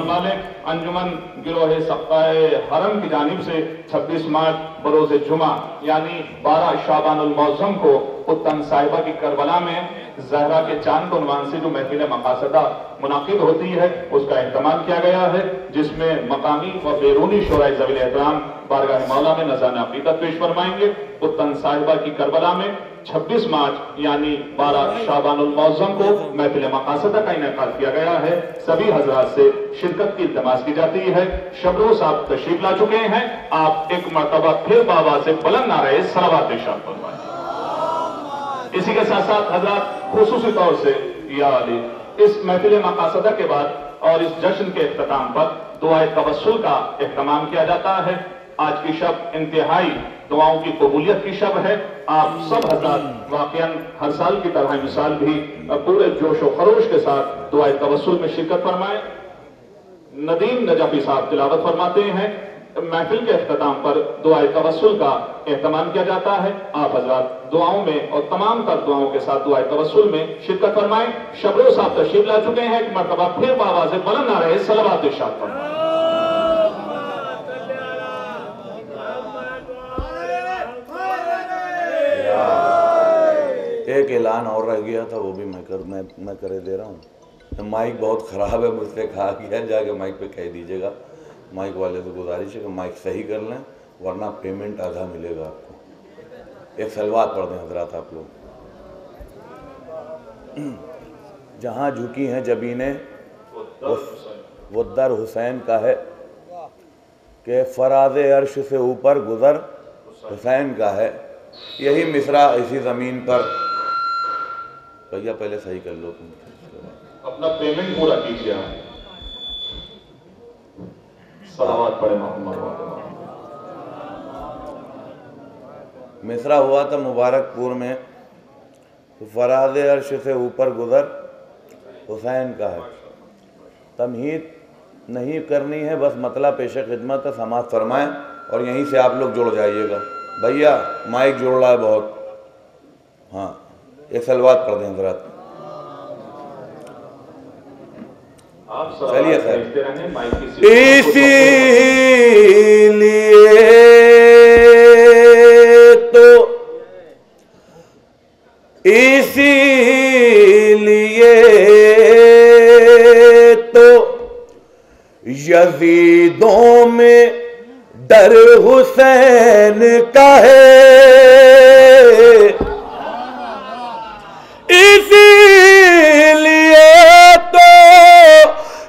मालिक अंजुमन गिरोह सब्काए हरम की जानिब से 26 मार्च बरोज़ जुमा यानी 12 शाबानुल मौज़म को उत्तन साहिबा की करबला में ज़हरा के चांद उन्वान से जो महफिल मकासदा मुनाकिद होती है उसका एहतमाम किया गया है, जिसमें मकामी व बैरूनी शोराए ज़वील एहतराम बारगाह मौला में नज़ारान अक़ीदत पेश फरमाएंगे। उत्तन साहिबा की करबला में 26 मार्च यानी 12 शाबानुल मौज़म को महफिल मकासदा का इनेकाद किया गया है। सभी हजरात से शिरकत की इल्तिमास की जाती है। शबरो साहब तशरीफ ला चुके हैं, आप एक मरतबा फिर बाबा से बुलंद नारे सलावत इरशाद फरमाएं। इसी के साथ साथ हजरात खुसूसी तौर से या अली इस महफिल मकासदा के बाद और इस जश्न के इख्तिताम पर दुआए तवस्सुल का एहतमाम किया जाता है। आज की शब इंतहाई दुआओं की कबूलियत की शब है। आप सब हज़रात वाक़ियन हर साल की तरह मिसाल भी पूरे जोश व खरोश के साथ दुआए तवस्सुल में शिरकत फरमाएं। नदीम नजफी साहब तिलावत फरमाते हैं। महफिल के इख्तिताम पर दुआए तवस्सुल का एहतमाम किया जाता है। आप हज़रात दुआओं में और तमाम तर दुआओं के साथ दुआए तवस्सुल में शिरकत फरमाएं। शबरो साहब तशरीफ ला चुके हैं, एक मरतबा फिर बाबा से बुलंद नारे सलावत इरशाद फरमाएं। एक ऐलान और रह गया था, वो भी मैं करे दे रहा हूँ। माइक बहुत ख़राब है, मुझसे कहा गया जाके माइक पे कह दीजिएगा। माइक वाले से गुजारिश है कि माइक सही कर लें, वरना पेमेंट आधा मिलेगा आपको। एक सलवात पढ़ दें हजरात आप लोग। जहाँ झुकी हैं जबीने वो दर हुसैन का है कि फराज़ अर्श से ऊपर गुज़र हुसैन का है। यही मिसरा इसी ज़मीन पर। भैया पहले सही कर लो तुम, अपना पेमेंट पूरा कीजिए। सलावत पढ़े मोहम्मद। मिसरा हुआ था मुबारकपुर में, फराज़ अर्श से ऊपर गुज़र हुसैन का है। तमहीद नहीं करनी है, बस मतला पेश खिदमत है, समाअत फरमाएं और यहीं से आप लोग जुड़ जाइएगा। भैया माइक जोड़ रहा है बहुत। हाँ, एक सलवात पढ़ दें हज़रात। चलिए खैर, इसीलिए तो यजीदों में डर हुसैन का है। इसीलिए तो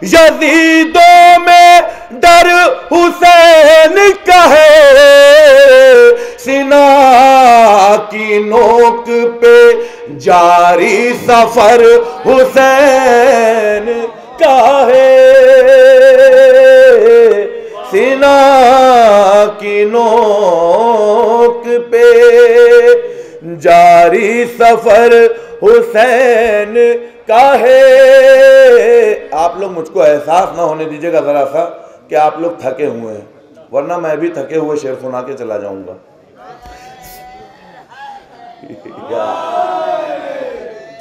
यजीदों में डर हुसैन का है। सीना की नोक पे जारी सफर हुसैन का है। सीना की नोक पे जारी सफर हुसैन का है। आप लोग मुझको एहसास ना होने दीजिएगा ज़रा सा कि आप लोग थके हुए हैं, वरना मैं भी थके हुए शेर सुना के चला जाऊंगा।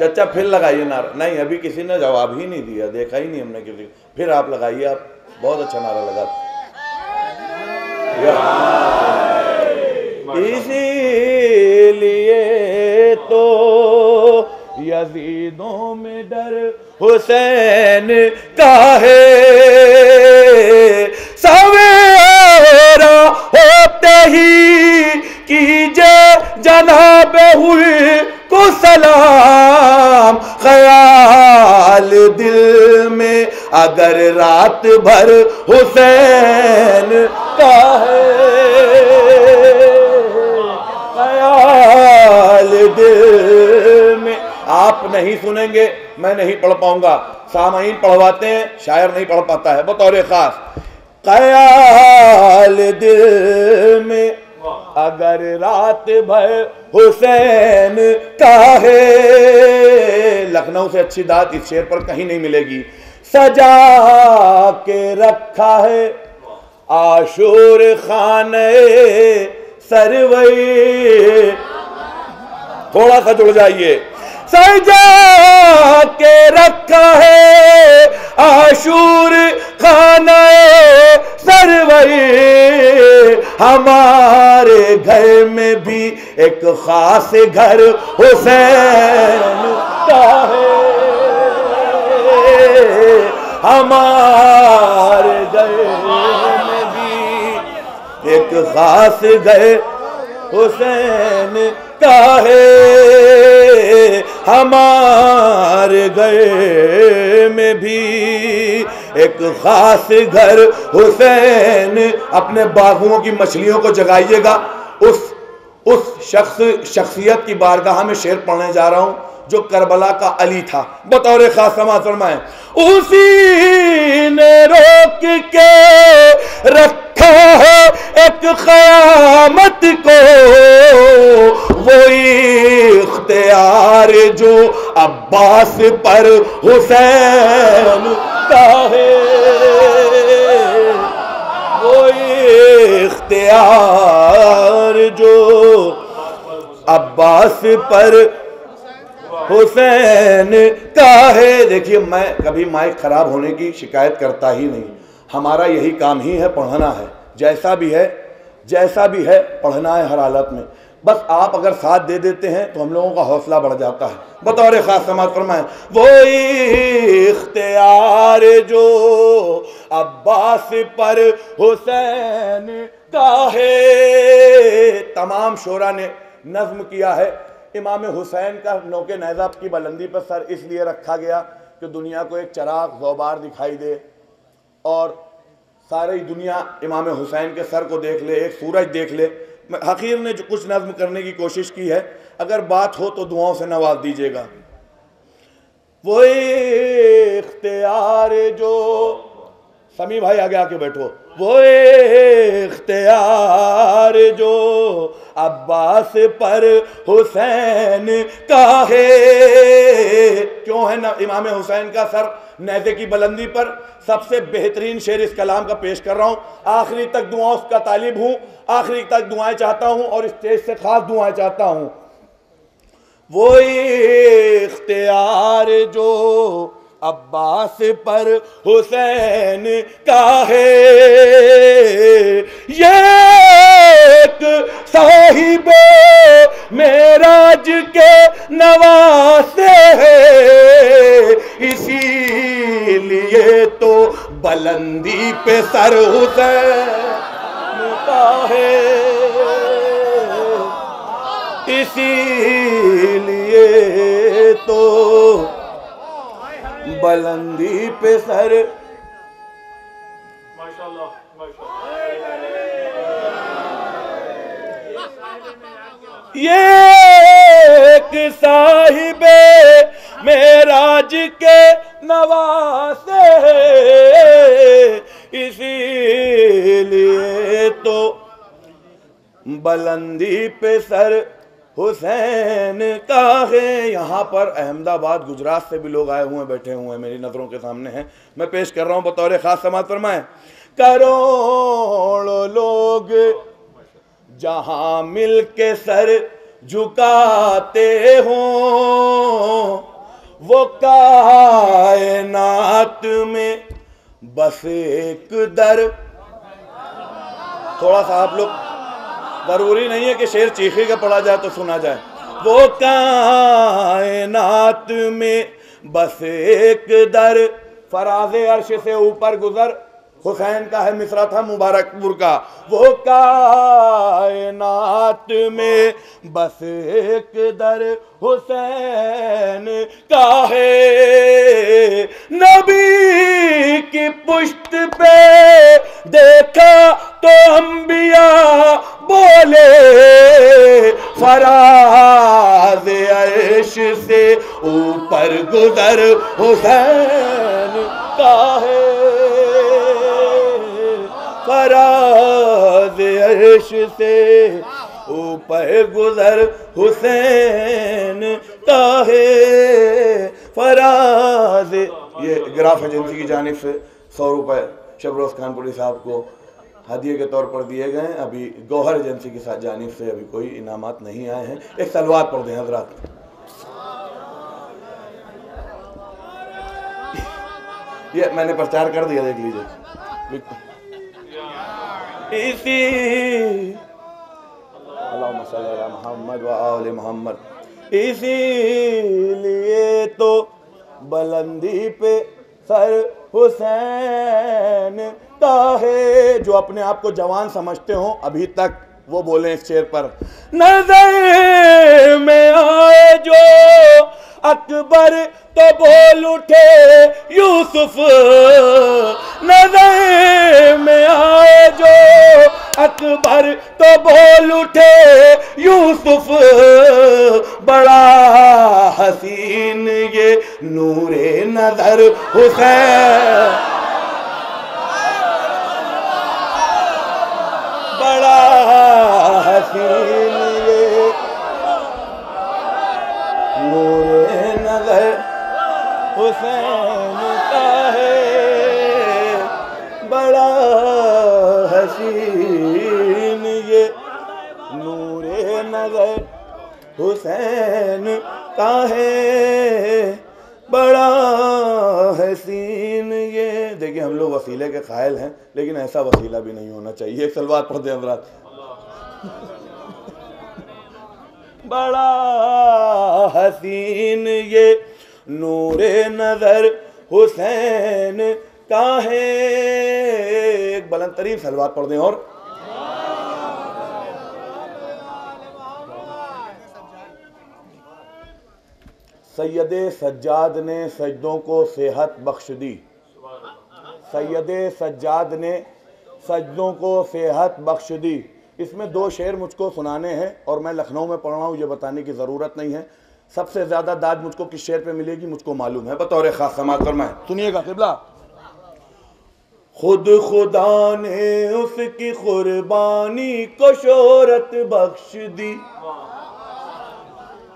चचा फिर लगाइए नारा। नहीं, अभी किसी ने जवाब ही नहीं दिया, देखा ही नहीं हमने किसी। फिर आप लगाइए, आप बहुत अच्छा नारा लगा। इसीलिए तो यजीदों में डर हुसैन का है। सवेरा होते ही कीजिए जनाब हुए को सलाम। ख्याल दिल में अगर रात भर हुसैन का है। ख्याल दिल में आप नहीं सुनेंगे, मैं नहीं पढ़ पाऊंगा। सामईन पढ़वाते हैं, शायर नहीं पढ़ पाता है बतौर खास। ख्याल दिल में अगर रात भर हुसैन का है। लखनऊ से अच्छी दात इस शेर पर कहीं नहीं मिलेगी। सजा के रखा है आशूर खाने सरवई। थोड़ा सा जुड़ जाइए। सजा के रखा है आशूर खाने हमारे घर में भी एक खास घर हुसैन का है। हमारे घर में भी एक खास घर हुसैन का है। हमारे घर में भी एक खास घर हुसैन। अपने बागुओं की मछलियों को जगाइएगा। उस शख्सियत की बारगाह में शेर पढ़ने जा रहा हूं जो करबला का अली था। बतौर खास समाज फरमाएं, उसी ने रोक के रखा है एक क़यामत को, वो इख्तियार जो अब्बास पर हुसैन का है। वो इख्तियार जो अब्बास पर हुसैन का है। देखिए, मैं कभी माइक खराब होने की शिकायत करता ही नहीं। हमारा यही काम ही है, पढ़ना है। जैसा भी है पढ़ना है हर हालत में। बस आप अगर साथ दे देते हैं तो हम लोगों का हौसला बढ़ जाता है। बतौर खास समाज फरमाएं, वो इख्तियार जो अब्बास पर हुसैन का है। तमाम शोरा ने नज्म किया है। इमाम हुसैन का नौके नैज़ा की बुलंदी पर सर इसलिए रखा गया कि दुनिया को एक चराग ज़ौबार दिखाई दे और सारी दुनिया इमाम हुसैन के सर को देख ले, एक सूरज देख ले। हकीर ने जो कुछ नज्म करने की कोशिश की है, अगर बात हो तो दुआओं से नवाज दीजिएगा। वो इख्तियार जो, समी भाई आगे आके बैठो, वो इख्तियार जो अब्बास पर हुसैन का है। क्यों है ना इमाम हुसैन का सर नेज़े की बुलंदी पर? सबसे बेहतरीन शेर इस कलाम का पेश कर रहा हूं। आखिरी तक दुआओं का तालिब हूं, आखिरी तक दुआएं चाहता हूं और स्टेज से खास दुआएं चाहता हूं। वो इख्तियार जो अब्बास पर हुसैन का है, ये एक साहिबे मेराज के नवासे है, इसीलिए तो बुलंदी पे सर हुसैन का है, इसीलिए तो बुलंदी पे सर। माशाल्लाह, ये एक साहिबे मेराज के नवासे है, इसीलिए तो बुलंदी पे सर हुसैन का है। यहाँ पर अहमदाबाद गुजरात से भी लोग आए हुए बैठे हुए हैं, मेरी नज़रों के सामने हैं। मैं पेश कर रहा हूँ बतौर खास समाज फरमाएं। करोड़ों लोग जहाँ मिल के सर झुकाते हों, वो कायनात में बस एक दर। थोड़ा सा आप लोग, जरूरी नहीं है कि शेर चीखी का पढ़ा जाए तो सुना जाए। वो कायनात में बस एक दर, फराज़े अर्श से ऊपर गुजर। हुसैन का है, मिसरा था मुबारकपुर का। वो कायनात में बस एक दर हुसैन का है, नबी की पुश्त पे देखा तो अंबिया बोले, फराज़ अर्श से ऊपर गुजर हुसैन का है, फराज़ अर्श से ऊपर गुजर हुसैन का है, फराज़। ये ग्राफ एजेंसी की जानिब से 100 रुपये शबरोज खानपुरी साहब को हदिये के तौर पर दिए गए। अभी गौहर एजेंसी की जानिब से अभी कोई इनामात नहीं आए हैं। एक सलवात पढ़ दें हजरात। ये मैंने प्रचार कर दिया, देख लीजिए। इसी अल्लाहुम्मा सल्ली अला मोहम्मद व आले मोहम्मद, इसीलिए तो बुलंदी पे सर हुसैन का है। जो अपने आप को जवान समझते हो अभी तक, वो बोले इस शेर पर, नजर में आए जो अकबर तो बोल उठे यूसुफ, नजर में आए जो अकबर तो बोल उठे यूसुफ, बड़ा हसीन ये नूरे नजर हुसैन, बड़ा हसीन ये नूरे नजर हुसैन का है, बड़ा हसीन ये नूरे नजर हुसैन का है, बड़ा हसीन ये। देखिए हम लोग वसीले के कायल हैं, लेकिन ऐसा वसीला भी नहीं होना चाहिए। एक सलवात पढ़ दे हज़रात। बड़ा हसीन ये नूरे नजर हुसैन का है। एक बुलंद तरीन सलवात पढ़ दें। और सैयदे सज्जाद ने सजदों को सेहत बख्श दी, सैयदे सज्जाद ने सजदों को सेहत बख्श दी। इसमें दो शेर मुझको सुनाने हैं और मैं लखनऊ में पढ़ रहा हूँ, ये बताने की ज़रूरत नहीं है। सबसे ज़्यादा दाद मुझको किस शेर पे मिलेगी मुझको मालूम है, बतौर ख़ास समाअत फरमाएं। सुनिएगा क़िबला। खुद खुदा ने उसकी कुर्बानी को शोहरत बख्श दी,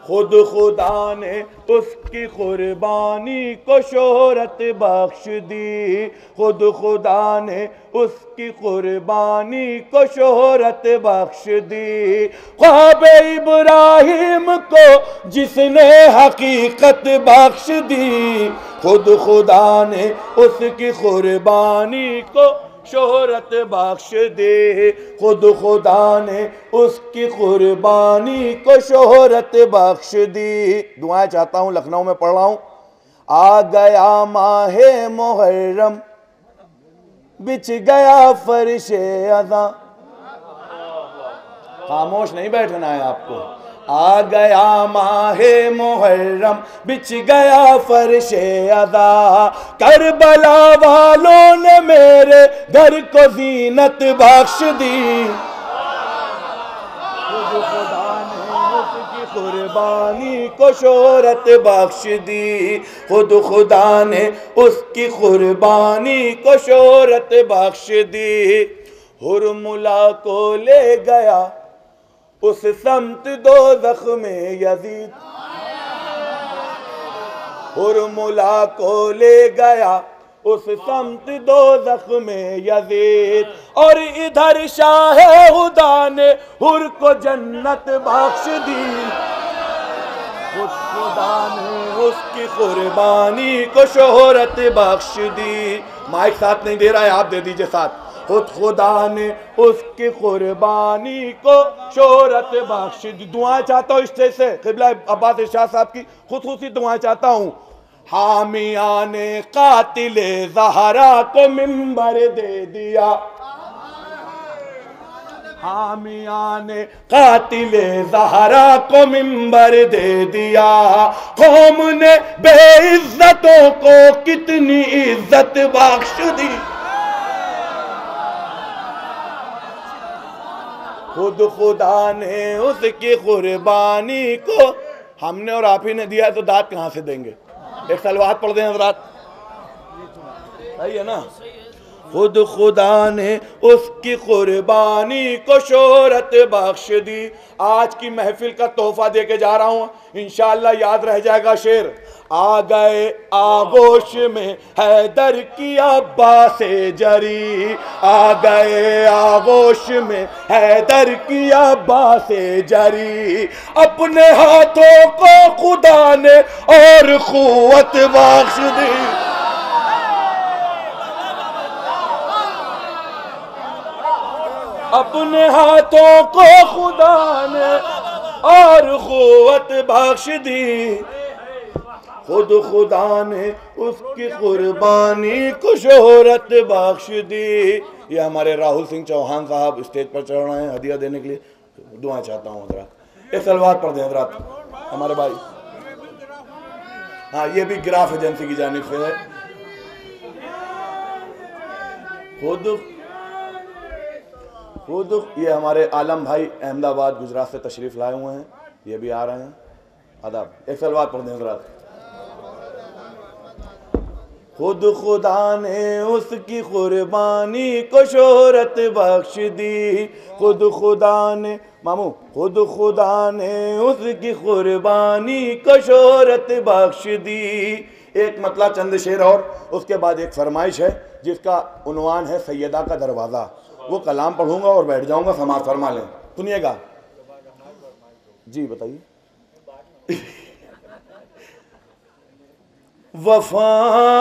खुद खुदा ने उसकी कुर्बानी को शोहरत बख्श दी, खुद खुदा ने उसकी कुर्बानी को शोहरत बख्श दी। ख्वाब इब्राहिम को जिसने हकीकत बख्श दी, खुद खुदा ने उसकी कुर्बानी को शोहरत बख्श दे, खुद खुदा ने उसकी कुर्बानी को शोहरत बख्श दी। दुआएं चाहता हूँ, लखनऊ में पढ़ रहा हूँ। आ गया माहे मुहर्रम, बिछ गया फर्शे अज़ा। खामोश नहीं बैठना है आपको। आ गया माहे मुहर्रम, बिछ गया फर्शे अज़ा। करबला वालों ने मेरे घर को ज़ीनत बख्श दी, खुद खुदा ने उसकी कुर्बानी को शोहरत बख्श दी, खुद खुदा ने उसकी कुर्बानी को शोहरत बख्श दी। हुरमुला को ले गया उस समत दोज़ख में यज़ीद, हुरमुला को ले गया उस समत दोज़ख में यज़ीद। और इधर शाह खुदा ने हुर को जन्नत बख्श दी, खुद खुदा ने उसकी कुर्बानी को शोहरत बख्श दी। माइक साथ नहीं दे रहा है, आप दे दीजिए साथ। खुद खुदा ने उसकी कुर्बानी को शोहरत बख्श दी। दुआएं चाहता हूँ स्टेज से क़िबला अब्बास इरशाद साहब की खुसूसी दुआएं चाहता हूँ। हामिया ने कातिले ज़हरा को मिंबर दे दिया, हामिया ने कातिले ज़हरा को मिंबर दे दिया। कौम ने बेइज्जतों को कितनी इज्जत बख्श दी, खुद खुदा ने उसकी कुर्बानी को। हमने और आप ही ने दिया है तो दाद कहाँ से देंगे? एक सलवात पढ़ दें हज़रात, सही है ना। खुद खुदा ने उसकी कुर्बानी को शोहरत बख्श दी। आज की महफिल का तोहफा दे के जा रहा हूँ, इंशाअल्लाह याद रह जाएगा शेर। आ गए आगोश में हैदर की अब्बास जरी, आ गए आगोश में हैदर की अब्बास जरी। अपने हाथों को खुदा ने और कुव्वत बख्श दी, अपने हाथों को खुदा ने और कुव्वत बख्श दी, खुद खुदा ने उसकी कुर्बानी को शोहरत बख्श दी। ये हमारे राहुल सिंह चौहान साहब स्टेज पर चढ़ रहे हैं हदिया देने के लिए। दुआ चाहता हूँ हजरात, एक सलवात पढ़ दें हजरात हमारे भाई। हाँ, ये भी गिराफ एजेंसी की जानिब से है। खुद ये हमारे आलम भाई अहमदाबाद गुजरात से तशरीफ लाए हुए हैं, ये भी आ रहे हैं। आदाब, एक सलवात पढ़ दें हजरात। खुद खुदा ने उसकी कुर्बानी को शोहरत बख्श दी, खुद खुदा ने मामू खुद खुदा ने उसकी कुर्बानी को शोहरत बख्श दी। एक मतला चंद शेर और उसके बाद एक फरमाइश है जिसका उन्वान है सैयदा का दरवाज़ा। वो कलाम पढ़ूंगा और बैठ जाऊंगा, समाज फरमा लें। सुनिएगा जी, बताइए। वफाओं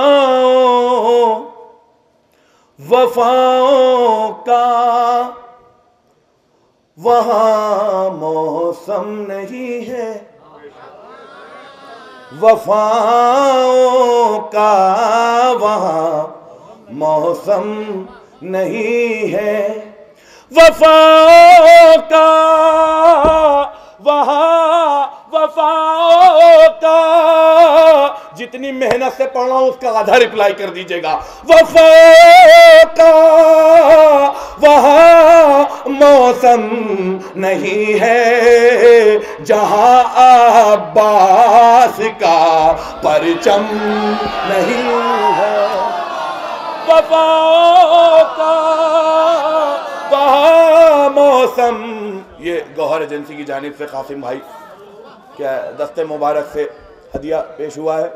का वहाँ मौसम नहीं है, वफाओं का वहाँ मौसम नहीं है, वफाओं का वफाओं का जितनी मेहनत से पढ़ रहा हूं उसका आधा रिप्लाई कर दीजिएगा। वफाओं का वहाँ मौसम नहीं है, जहाँ अब्बास का परचम नहीं है। वफाओं का वहाँ मौसम, ये गौहर एजेंसी की जानिब से कासिम भाई क्या दस्ते मुबारक से हदिया पेश हुआ है।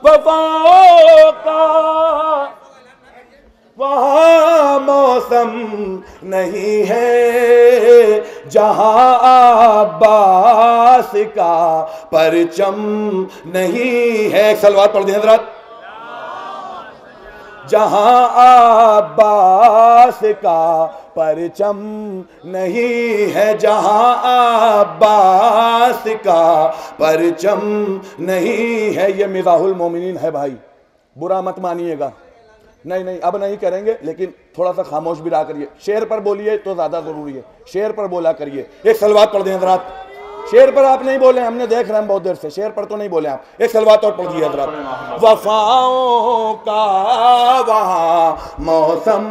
वफाओं का वहाँ मौसम नहीं है, जहाँ अब्बास का परचम नहीं है। सलवात पढ़ दें हज़रात। जहाँ अब्बास का परचम नहीं है, जहाँ अब्बास का परचम नहीं है। ये मिज़ाहुल मोमिनीन है भाई, बुरा मत मानिएगा। नहीं अब नहीं करेंगे, लेकिन थोड़ा सा खामोश भी रहा करिए। शेर पर बोलिए तो ज़्यादा ज़रूरी है, शेर पर बोला करिए। एक सलवात पढ़ दें हज़रात। शेर पर आप नहीं बोले, हमने देख रहे हैं बहुत देर से। शेर पर तो नहीं बोले आप। एक सलवात और पढ़ दिए हज़रात। वफाओं का वहाँ मौसम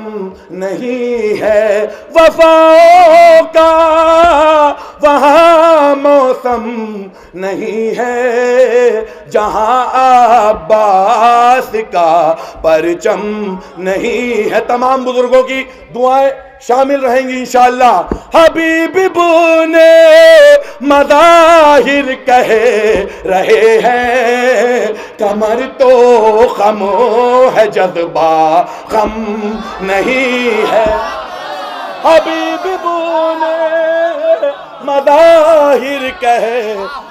नहीं है, वफाओं का वहाँ मौसम नहीं है, जहाँ अब्बास का परचम नहीं है। तमाम बुजुर्गों की दुआएं शामिल रहेंगी इंशाअल्लाह। हबीब ने मज़ाहिर कह रहे हैं, कमर तो खमो है जज्बा खम नहीं है। हबीब ने मज़ाहिर कह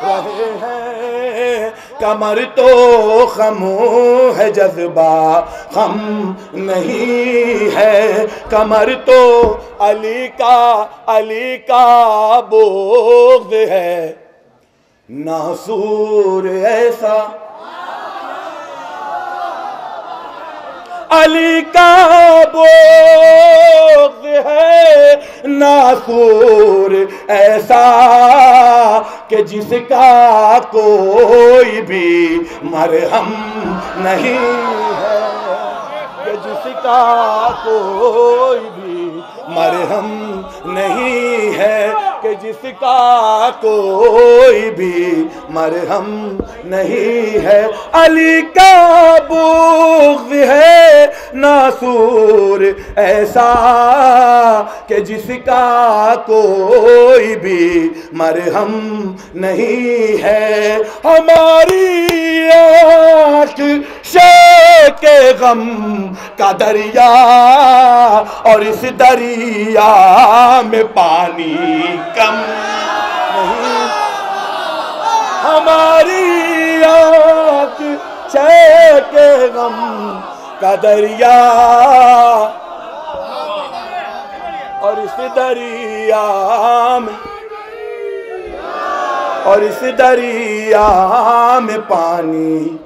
रहे हैं, कमर तो खमो है जज्बा खम नहीं है। कमर तो अली का बोग़ है, नासूर ऐसा अली का बोग़ है, नासूर ऐसा कि जिसका कोई भी मरहम नहीं है, कि जिसका कोई भी मरहम नहीं है, कि जिसका कोई भी मरहम नहीं है। अली का बोग़ है, नासूर ऐसा कि जिसका कोई भी मरहम नहीं है। हमारी आँख शेके गम का दरिया, और इस दरिया में पानी कम नहीं। हमारी आँख शेके गम का दरिया, और इस दरिया में, और इस दरिया में पानी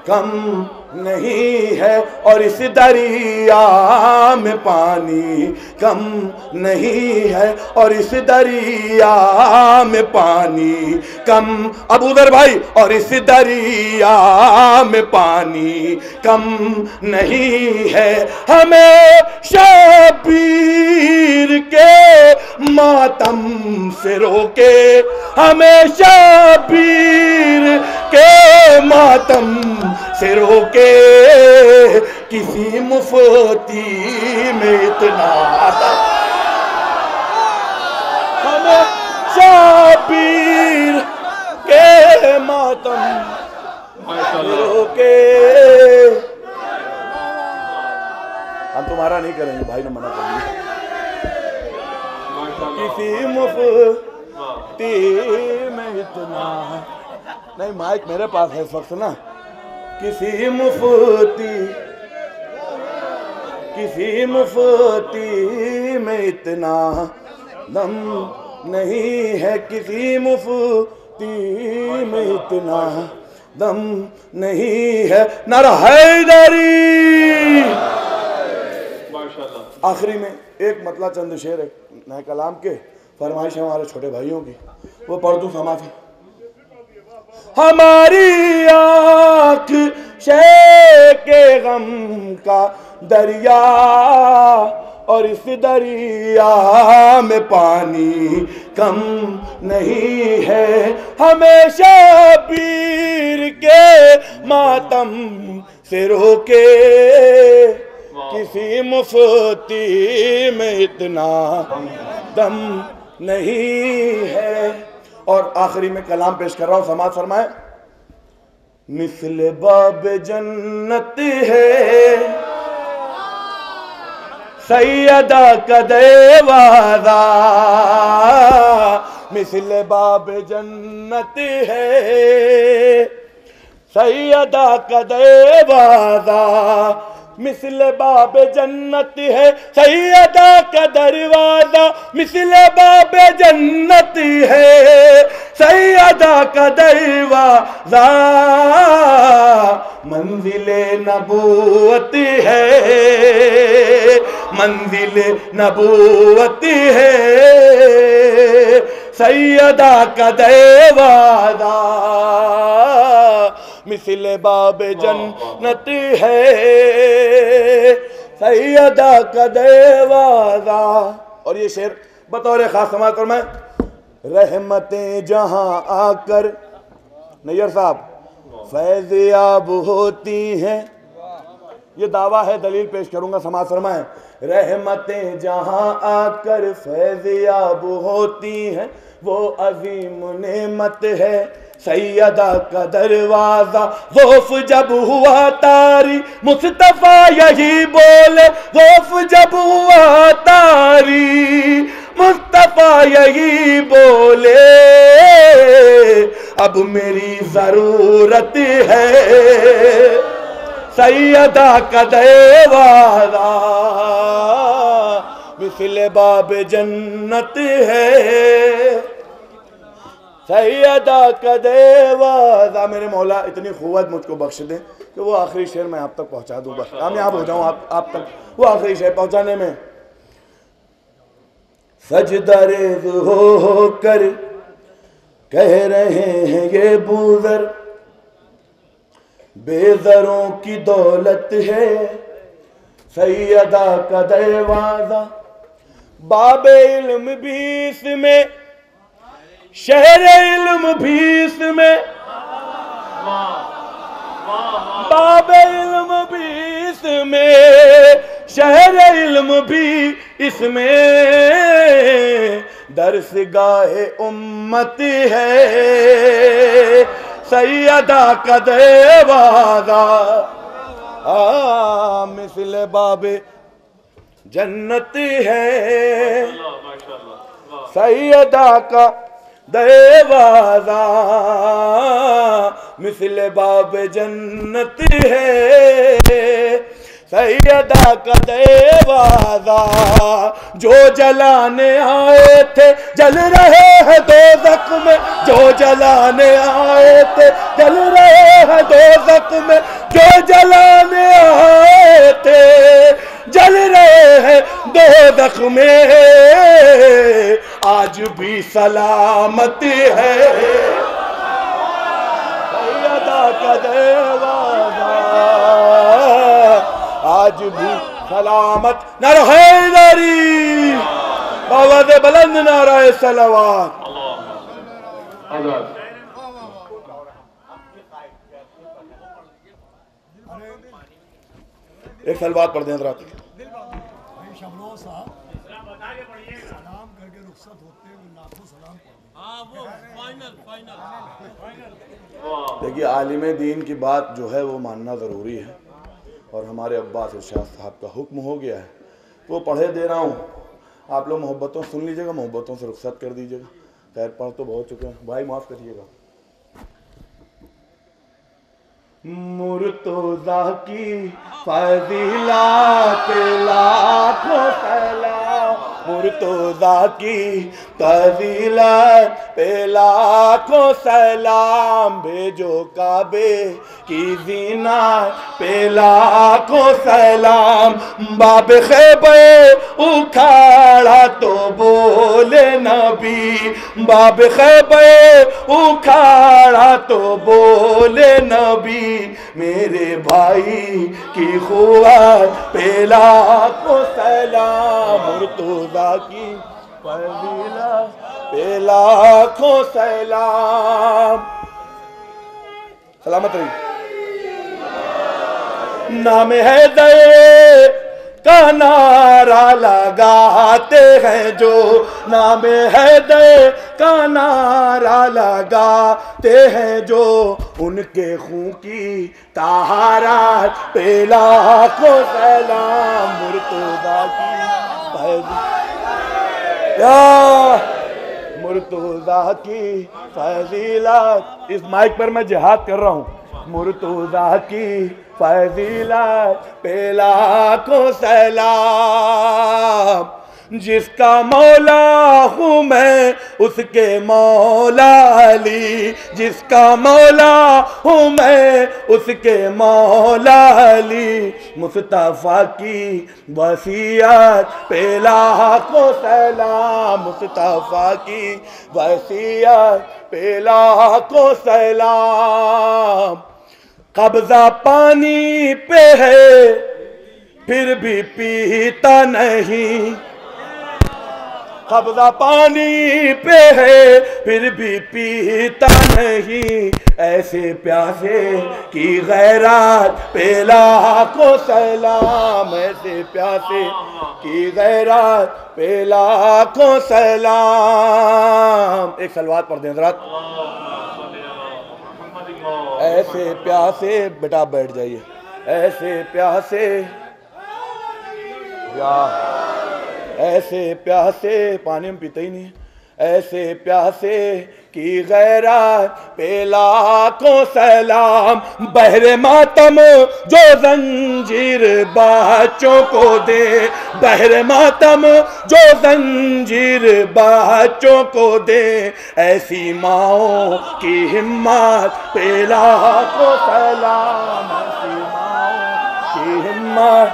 कम नहीं है, और इस दरिया में पानी कम नहीं है, और इस दरिया में पानी कम, अबू दर भाई, और इस दरिया में पानी कम नहीं है। हमें शबीर के मातम से रोके, हमें शबीर के मातम से रोके, किसी मुफ्ती में इतना आता, हमें शबीर के मातम से रोके। हम तुम्हारा नहीं करेंगे, भाई ने मना कर दिया। किसी मुफ्ती में इतना नहीं, माइक मेरे पास है इस वक्त ना, किसी मुफ्ती में इतना दम नहीं है, किसी मुफ्ती में इतना दम नहीं है। नारा हैदरी। आखिरी में एक मतला चंद शेर है नए कलाम के, फरमाइश है हमारे छोटे भाइयों की, वो पढ़ दूं समाधि। हमारी आँख शे के गम का दरिया, और इस दरिया में पानी कम नहीं है। हमेशा पीर के मातम से रोके, किसी मुफ्ती में इतना दम नहीं है। और आखिरी में कलाम पेश कर रहा हूं, समाज फरमाए। मिस्ल बाब जन्नत है सैयदा कदेवादा, मिस्ल बाब जन्नत है सैयदा कदेवादा, मिस्ल बाब जन्नत है सैयदा का दरवाजा, मिस्ल बाब जन्नत है सैयदा का दरवाजा, मंजिले नबूवत है, मंजिले नबूवत है सैयदा का दरवाजा, मिस्ल बाब जन्नत है सैयदा का दरवाजा। और ये शेर बतौर खास समाज पर मैं, रहमतें जहां आकर नैयर साहब फैज़याब होती हैं, ये दावा है, दलील पेश करूंगा, समाज फरमाएं। रहमतें जहां आकर फैज़याब होती हैं, वो अजीम नेमत है सैयदा का दरवाजा। खौफ जब हुआ तारी मुस्तफा यही बोले, खौफ जब हुआ तारी मुस्तफा यही बोले, अब मेरी जरूरत है सैयदा का दरवाजा, मिस्ल बाब जन्नत है सैयदा का दरवाजा। मेरे मौला इतनी क़ुव्वत मुझको बख्श दे कि वो आखिरी शेर मैं आप तक पहुंचा दूं, बस कामयाब हो जाऊं आप तक वो आखिरी शेर पहुंचाने में। सजदारेज़ हो कर कह रहे हैं ये बूज़र, बेज़रों की दौलत है सैयदा का दरवाजा, बाबे इल्म भी इसमें, शहर इल्म भी इसमें, बाबे इल्म भी इसमें, शहर इल्म भी इसमें, दरसगाहे उम्मत है सैयदा का दरवाजा, मिस्ल बाबे जन्नत है सैयदा का दरवाजा, मिस्ल बाब जन्नत है सैयदा का दरवाजा जो जलाने आए थे जल रहे हैं दोज़ख में, जो जलाने आए थे जल रहे हैं दोज़ख में, जो जलाने आए थे जल रहे हैं दोज़ख में, आज भी सलामती है सैयदा का दरवाजा, आज भी सलामत। नारा हैदरी, आवाज़ बुलंद नारा सलावत। एक सलवात पढ़ दें हज़रात। शमरों साहब सलाम करके रुखसत होते हुए लाखों सलाम देखिए, आलिम दीन की बात जो है वो मानना ज़रूरी है, और हमारे अब्बास इरशाद साहब का हुक्म हो गया है, वो पढ़े दे रहा हूँ, आप लोग मोहब्बतों सुन लीजिएगा, मोहब्बतों से रुखसत कर दीजिएगा। खैर पढ़ तो बहुत चुके हैं भाई, माफ़ करिएगा। मुर्तज़ा की फज़ीलत लाखों सलाम, मुर्तज़ा की फज़ीलत पे लाखों सलाम, भेजो काबे की ज़ीनत पे लाखों सलाम, बाब ख़ैबर उखाड़ा तो बोले नबी, बाब ख़ैबर उखाड़ा तो बोले नबी, मेरे भाई की खुआत पे लाखों सलाम, मुर्तज़ा की फज़ीलत पे लाखों सलाम। सलामत रही। नाम हैदर का नारा लगाते हैं जो, नाम हैदर का नारा लगाते हैं जो, उनके खून की तहारत पे लाखों सलाम, मुर्तज़ा की मुर्तज़ा की फज़ीलत। इस माइक पर मैं जिहाद कर रहा हूँ। मुर्तज़ा की फज़ीलत पे लाखों सलाम, जिसका मौला हूँ मैं उसके मौला अली, जिसका मौला हूँ मैं उसके मौला अली, मुस्तफ़ा की वसीयत पे लाखों सलाम, मुस्तफ़ा की वसीयत पे लाखों सलाम। कब्जा पानी पे है फिर भी पीता नहीं, कब्जा पानी पे है फिर भी पीता नहीं, ऐसे प्यासे की गैरत पे लाखों सलाम, ऐसे प्यासे की गैरत पे लाखों सलाम। एक सलवात पढ़ दें हज़रात। ऐसे प्यासे, बेटा बैठ जाइए, ऐसे प्यासे या ऐसे प्यासे, पानी में पीते ही नहीं, ऐसे प्यासे की गैरत पे लाखों सलाम। बहरे मातम जो जंजीर बच्चों को दे, बहरे मातम जो जंजीर बच्चों को दे, ऐसी माओं की हिम्मत पे लाखों सलाम, ऐसी माओं की हिम्मत,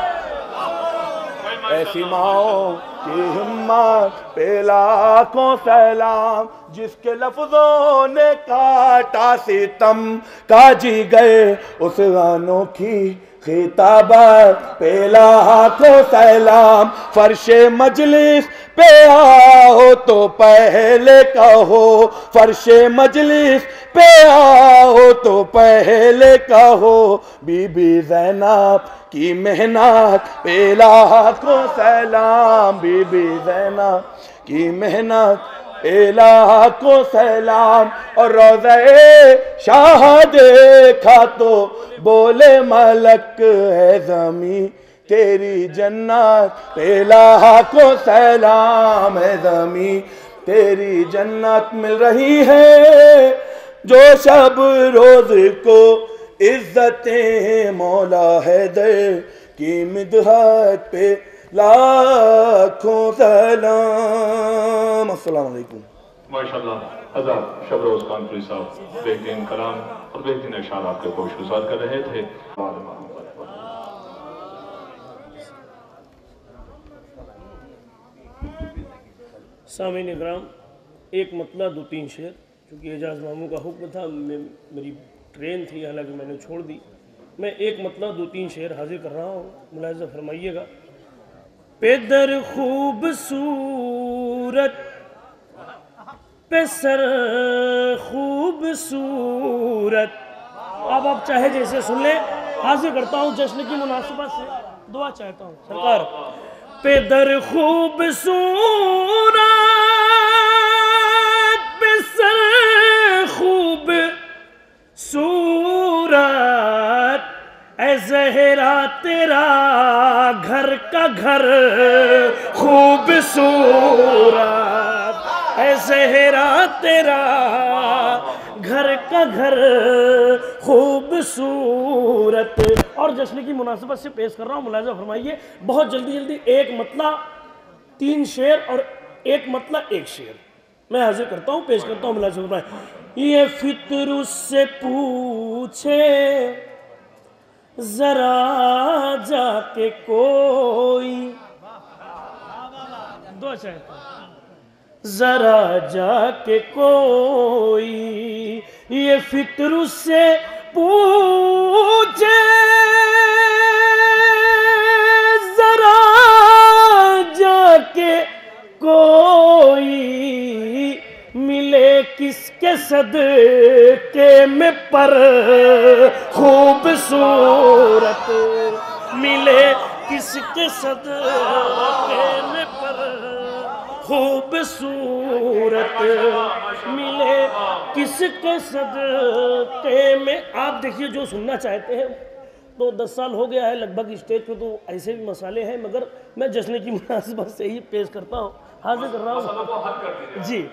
ऐसी माओं की हिम्मत पे लाखों सलाम। जिसके लफ्जों ने काटा सितम काजी गए, उस अनोखी खिताबत पे लाखों सलाम। फर्शे मजलिस पे आओ तो पहले कहो, फर्शे मजलिस पे आओ तो पहले कहो, बीबी ज़ैनब की मेहनत पे लाखों सलाम, बीबी ज़ैनब की मेहनत पे लाखों सलाम। और रोज़े शाह देखा तो बोले मलक है ज़मीं तेरी जन्नत पे लाखों सलाम, है ज़मीं तेरी जन्नत मिल रही है जो शब रोज को इज्जतें मौला हैदर की मिदहत पे लाखों सलाम। अस्सलाम वालेकुम। माशाल्लाह हज़रत शबरोज़ कानपुरी साहब बेहतरीन कलाम और बेहतरीन अशार आपके खुशगुजार कर रहे थे। सामीन इकराम, एक मतला दो तीन शेर, क्योंकि एजाज मामू का हुक्म था, मेरी ट्रेन थी, हालांकि मैंने छोड़ दी। मैं एक मतला दो तीन शेर हाजिर कर रहा हूँ, मुलाहिज़ा फरमाइएगा। पेदर खूबसूरत पे सर खूबसूरत। अब आप चाहे जैसे सुन ले, हाजिर करता हूँ जश्न की मुनासिबत से, दुआ चाहता हूँ सरकार। पेदर खूबसूरत पे सर खूबसूरत, ऐ ज़हरा तेरा घर का घर खूबसूरत, ऐ ज़हरा तेरा घर का घर खूबसूरत। और जश्न की मुनासिबत से पेश कर रहा हूँ, मुलाहिज़ा फरमाइए। बहुत जल्दी जल्दी एक मतला तीन शेर और एक मतला एक शेर मैं हाजिर करता हूँ, पेश करता हूँ, मुलाहिज़ा फरमाइए। ये फिक्र उससे पूछे जरा जाके कोई, दो चाहता जरा जाके कोई, ये फिक्र उससे पूछे जरा जाके कोई, मिले किसके सदके में पर खूबसूरत, मिले किसके सदके में पर खूबसूरत, मिले किसके सदके में। आप देखिए, जो सुनना चाहते हैं, तो 10 साल हो गया है लगभग स्टेज पे, तो ऐसे भी मसाले हैं, मगर मैं जश्न की मुनासिबत से ही पेश करता हूँ, हाजिर कर रहा हूँ जी।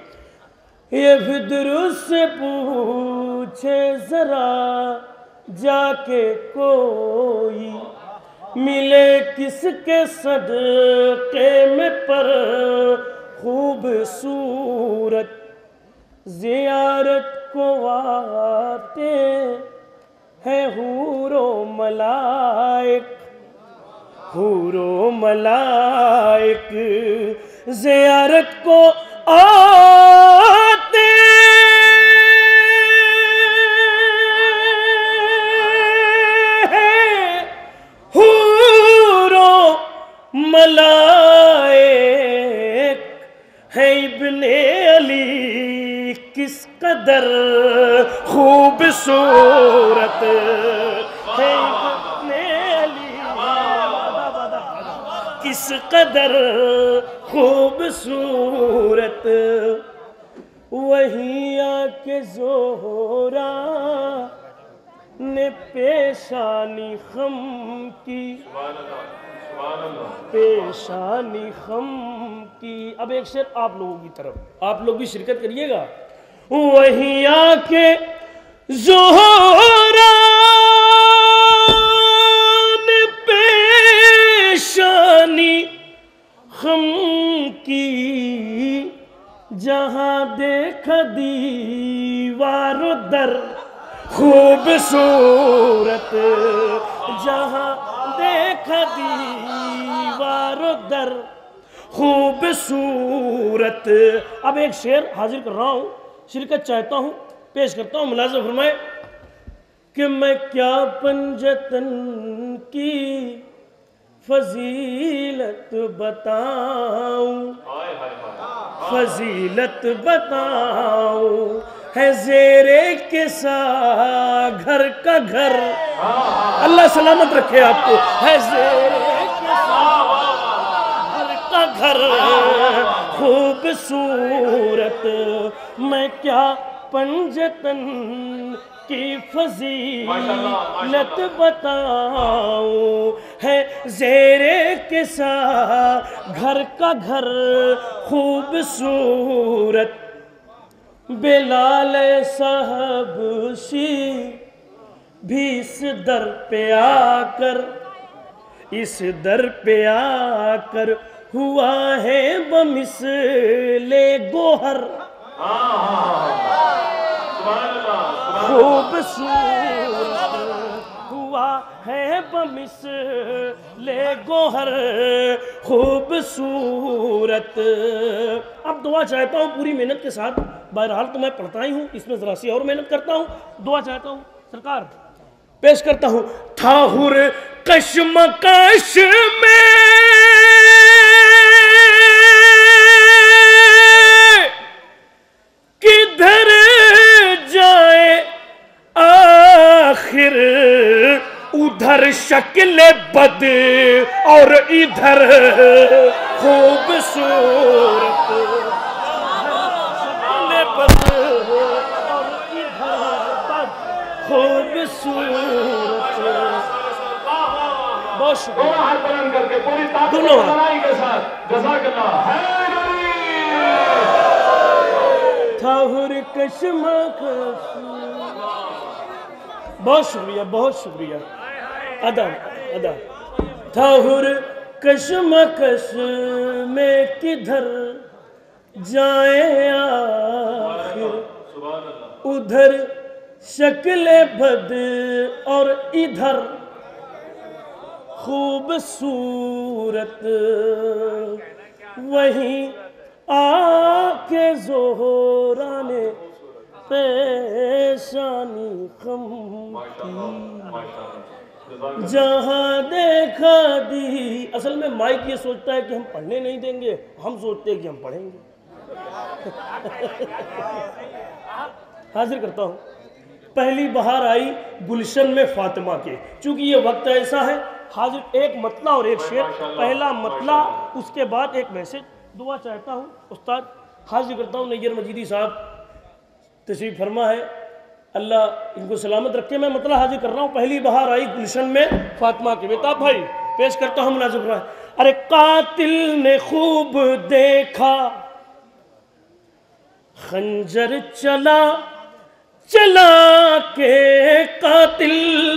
ये फिक्र से पूछे जरा जाके कोई, मिले किसके सदके में पर खूबसूरत, ज़ियारत को आते हैं हूरो मलाइक, हूरो मलाइक, ज़ियारत को आते हैं हूरो मलाइक, है इब्ने अली किस कदर खूबसूरत, है इब्ने अली किस कदर खूबसूरत। वहीं आके ज़ोहरा ने पेशानी खम की, पेशानी खम की। अब एक शेर आप लोगों की तरफ, आप लोग भी शिरकत करिएगा। वहीं आके ज़ोहरा ने पेशानी खम की, जहां देखा दीवारो दर खूबसूरत, जहां देखा दीवारो दर खूबसूरत। अब एक शेर हाजिर कर रहा हूँ, शिरकत चाहता हूँ, पेश करता हूँ, मुलाहिज़ा फरमाए कि मैं क्या पंजतन की फजीलत बताऊं, फजीलत बताऊं, है ज़ेरे के सा घर का घर, अल्लाह सलामत रखे आपको, है ज़ेरे के सा घर का घर खूबसूरत। मैं क्या पंजतन की फजीलत बताऊं, है ज़ेरे के सा घर का घर खूबसूरत। बिलाल साहब शी भी इस दर पे आकर इस दर पे आकर हुआ है बमिसले गोहर, खूबसूरत हुआ है बमिसले गोहर खूबसूरत। अब दुआ चाहता हूँ पूरी मेहनत के साथ, बहरहाल तो मैं पढ़ता ही हूँ, इसमें जरा सी और मेहनत करता हूँ। दुआ चाहता हूँ सरकार, पेश करता हूँ। था हुर कशमकश में किधर जाए आखिर, उधर शक्ल बद और इधर खूबसूरत, शक्ल बद और इधर बद खूबसूरत। बहुत शुक्रिया। दोनों हाथ बुलंद करके पूरी ताकत दोनों हाथ। बनाई के साथ जज़ाकल्लाह हैदरी। थाहुर कशमकश, बहुत शुक्रिया, बहुत शुक्रिया। अदा अदा। थाहुर कशमकश में किधर जाए आखिर, उधर शक्ल बद और इधर खूबसूरत, वहीं आके ज़ोहरा ने पेशानी खम की, जहाँ देखा दी। असल में माइक ये सोचता है कि हम पढ़ने नहीं देंगे, हम सोचते हैं कि हम पढ़ेंगे। हाजिर करता हूँ। पहली बहार आई गुलशन में फातिमा के, चूंकि ये वक्त ऐसा है, हाजिर एक मतला और एक शेर। पहला मतला, उसके बाद एक मैसेज। दुआ चाहता हूँ उस्ताद, हाजिर करता हूँ। नैयर मजीदी साहब तशरीफ फरमा है, अल्लाह इनको सलामत रखे। मैं मतला हाजिर कर रहा हूँ। पहली बहार आई गुलशन में फातिमा के। बेताब भाई पेश करता हूँ मुनाजिब रहा है। अरे कातिल ने खूब देखा खंजर चला चला के, कातिल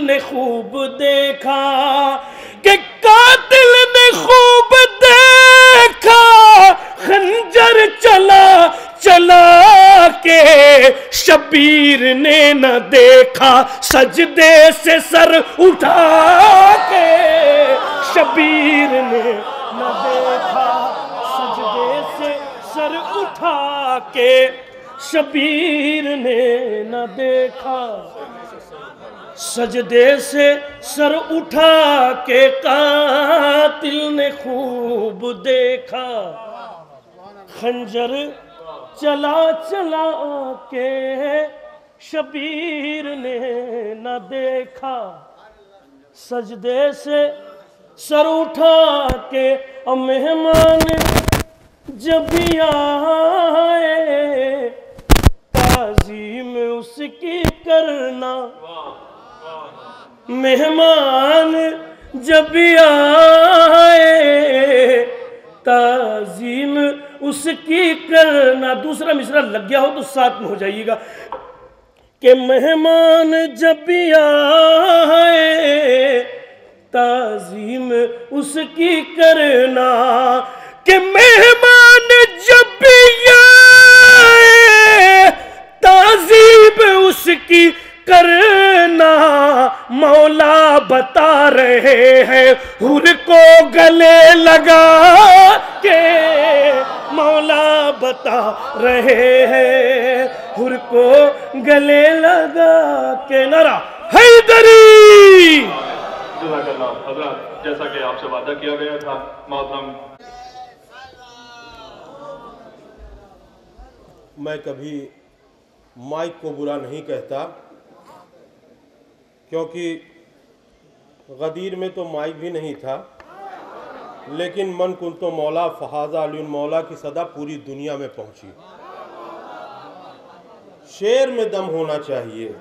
ने खूब देखा कि कातिल ने खूब देखा खंजर चला चला के, शबीर ने न देखा सजदे से सर उठा के, शबीर ने न देखा सजदे से सर उठा के, शबीर ने न देखा सजदे से सर उठा के, कातिल ने खूब देखा खंजर चला चला के, शबीर ने न देखा सजदे से सर उठा के। और मेहमान जब आए ताज़ीम उसकी करना, मेहमान जब आए ताज़ीम उसकी करना। दूसरा मिसरा लग गया हो तो साथ में हो जाइएगा कि मेहमान जब आए ताज़ीम उसकी करना, कि मेहमान जब आए ताज़ीम उसकी करना। मौला बता रहे हैं हुर को गले लगा के, मौला बता रहे हैं हुर को गले लगा के। नारा हैदरी। जज़ाकल्लाह हज़रत, जैसा कि आपसे वादा किया गया था मोहतरम। मैं कभी माइक को बुरा नहीं कहता, क्योंकि गदीर में तो माइक भी नहीं था, लेकिन मन कुन तो मौला फहाजा अली मौला की सदा पूरी दुनिया में पहुंची। शेर में दम होना चाहिए।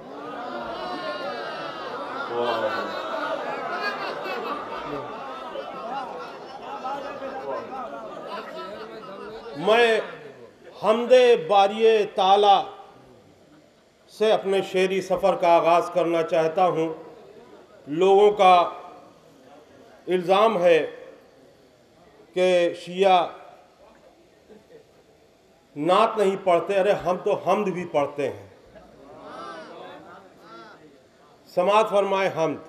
मैं हमदे बारिये ताला से अपने शेरी सफ़र का आगाज़ करना चाहता हूँ। लोगों का इल्ज़ाम है कि शिया नात नहीं पढ़ते। अरे हम तो हम्द भी पढ़ते हैं। समाज फरमाए हम्द।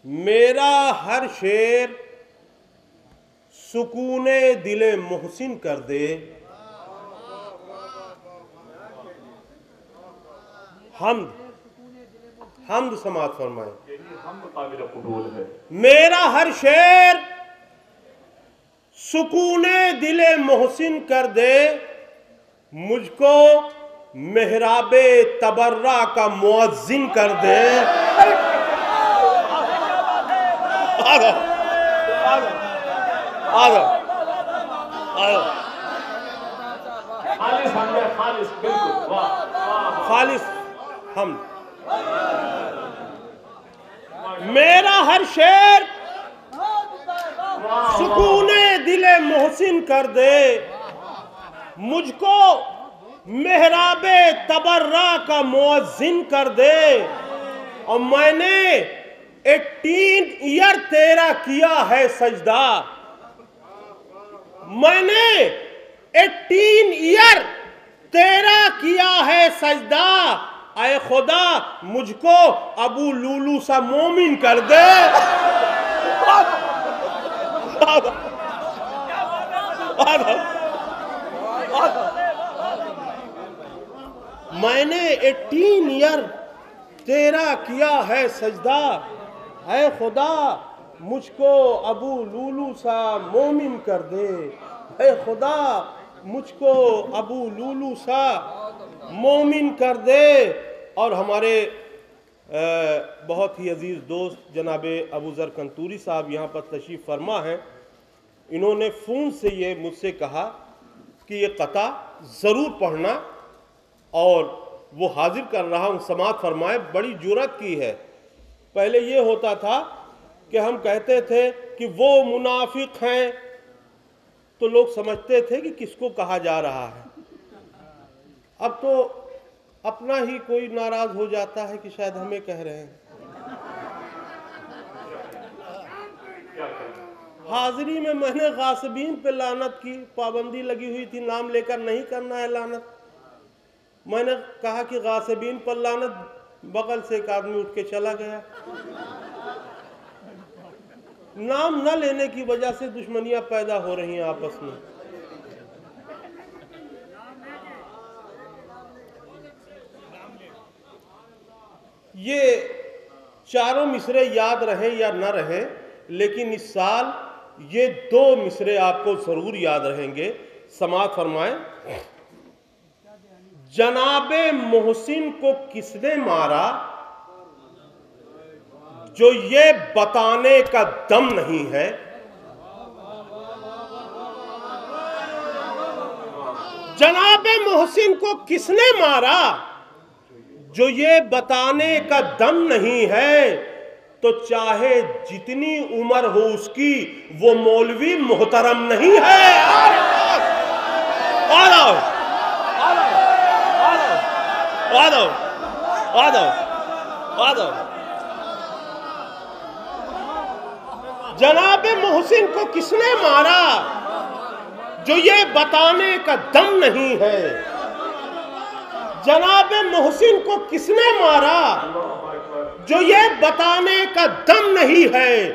मेरा हर शेर सुकूने दिले मोहसिन कर दे। हम्द, हम्द समाज फरमाए। हम काबिल कबूल है। मेरा हर शेर सुकूने दिले मोहसिन कर दे, मुझको मेहराबे तबर्रा का मुअज्जिन कर दे। आ जाओ, आ जाओ, आ जाओ, आ जाओ। खालिस हम है, खालिस, बिल्कुल, वाह वाह। खालिस हम। मेरा हर शेर सुकूने दिले मोहसिन कर दे, मुझको मेहराबे तबर्रा का मुअज्जिन कर दे। और मैंने 18 ईयर तेरा किया है सजदा। मैंने 18 ईयर तेरा किया है सजदा। आए खुदा मुझको अबू लूलू सा मोमिन कर दे। मैंने 18 ईयर तेरा किया है सजदा। है खुदा मुझको अबू लूलू सा मोमिन कर दे। है खुदा मुझको अबू लूलू सा मोमिन कर दे। और हमारे बहुत ही अजीज़ दोस्त जनाबे अबू ज़र कंतूरी साहब यहाँ पर तशरीफ़ फरमा हैं। इन्होंने फ़ोन से ये मुझसे कहा कि ये कता ज़रूर पढ़ना, और वो हाजिर कर रहा हूँ। समात फरमाए, बड़ी जुर्रत की है। पहले ये होता था कि हम कहते थे कि वो मुनाफिक हैं, तो लोग समझते थे कि किसको कहा जा रहा है। अब तो अपना ही कोई नाराज हो जाता है कि शायद हमें कह रहे हैं। हाजिरी में मैंने गासिबीन पे लानत की, पाबंदी लगी हुई थी नाम लेकर नहीं करना है लानत। मैंने कहा कि गासिबीन पर लानत, बगल से एक आदमी उठ के चला गया। नाम न लेने की वजह से दुश्मनियां पैदा हो रही हैं आपस में। ये चारों मिसरे याद रहे या न रहे, लेकिन इस साल ये 2 मिसरे आपको जरूर याद रहेंगे। समात फरमाए, जनाबे मोहसिन को किसने मारा, जो ये बताने का दम नहीं है। जनाबे मोहसिन को किसने मारा, जो ये बताने का दम नहीं है। तो चाहे जितनी उम्र हो उसकी, वो मौलवी मोहतरम नहीं है। आ जाओ, आ जाओ, आ जाओ, आ जाओ। जनाबे मोहसिन को किसने मारा, जो ये बताने का दम नहीं है। जनाबे मोहसिन को किसने मारा, जो ये बताने का दम नहीं है।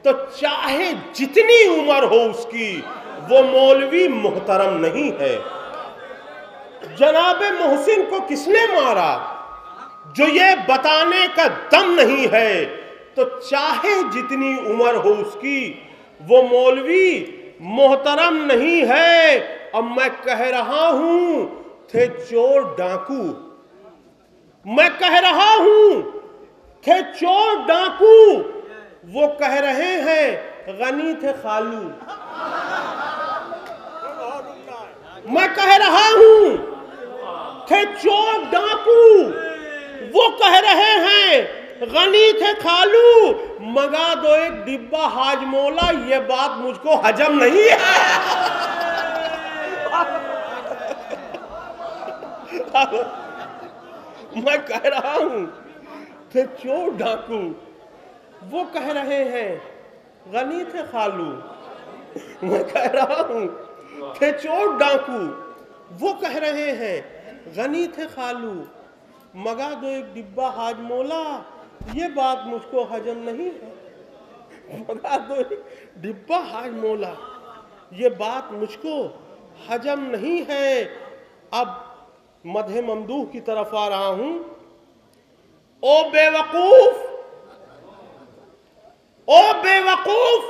तो चाहे जितनी उम्र हो उसकी, वो मौलवी मोहतरम नहीं है। जनाबे मोहसिन को किसने मारा, जो ये बताने का दम नहीं है। तो चाहे जितनी उम्र हो उसकी, वो मौलवी मोहतरम नहीं है। अब मैं कह रहा हूं थे चोर डाकू, मैं कह रहा हूं थे चोर डाकू, वो कह रहे हैं गनी थे खालू। मैं कह रहा हूं थे चोर डाकू, वो कह रहे हैं गनी थे खालू। मंगा दो एक डिब्बा हाजमोला, ये बात मुझको हजम नहीं है। मैं कह रहा हूं थे चोर डाकू, वो कह रहे हैं गनी थे खालू। मैं कह रहा हूं थे चोर डाकू, वो कह रहे हैं गनी थे खालू। मगा दो एक डिब्बा हाजमोला, ये बात मुझको हजम नहीं है। मगा दो एक डिब्बा हाजमोला, ये बात मुझको हजम नहीं है। अब मधे ममदूह की तरफ आ रहा हूं। ओ बेवकूफ, ओ बेवकूफ,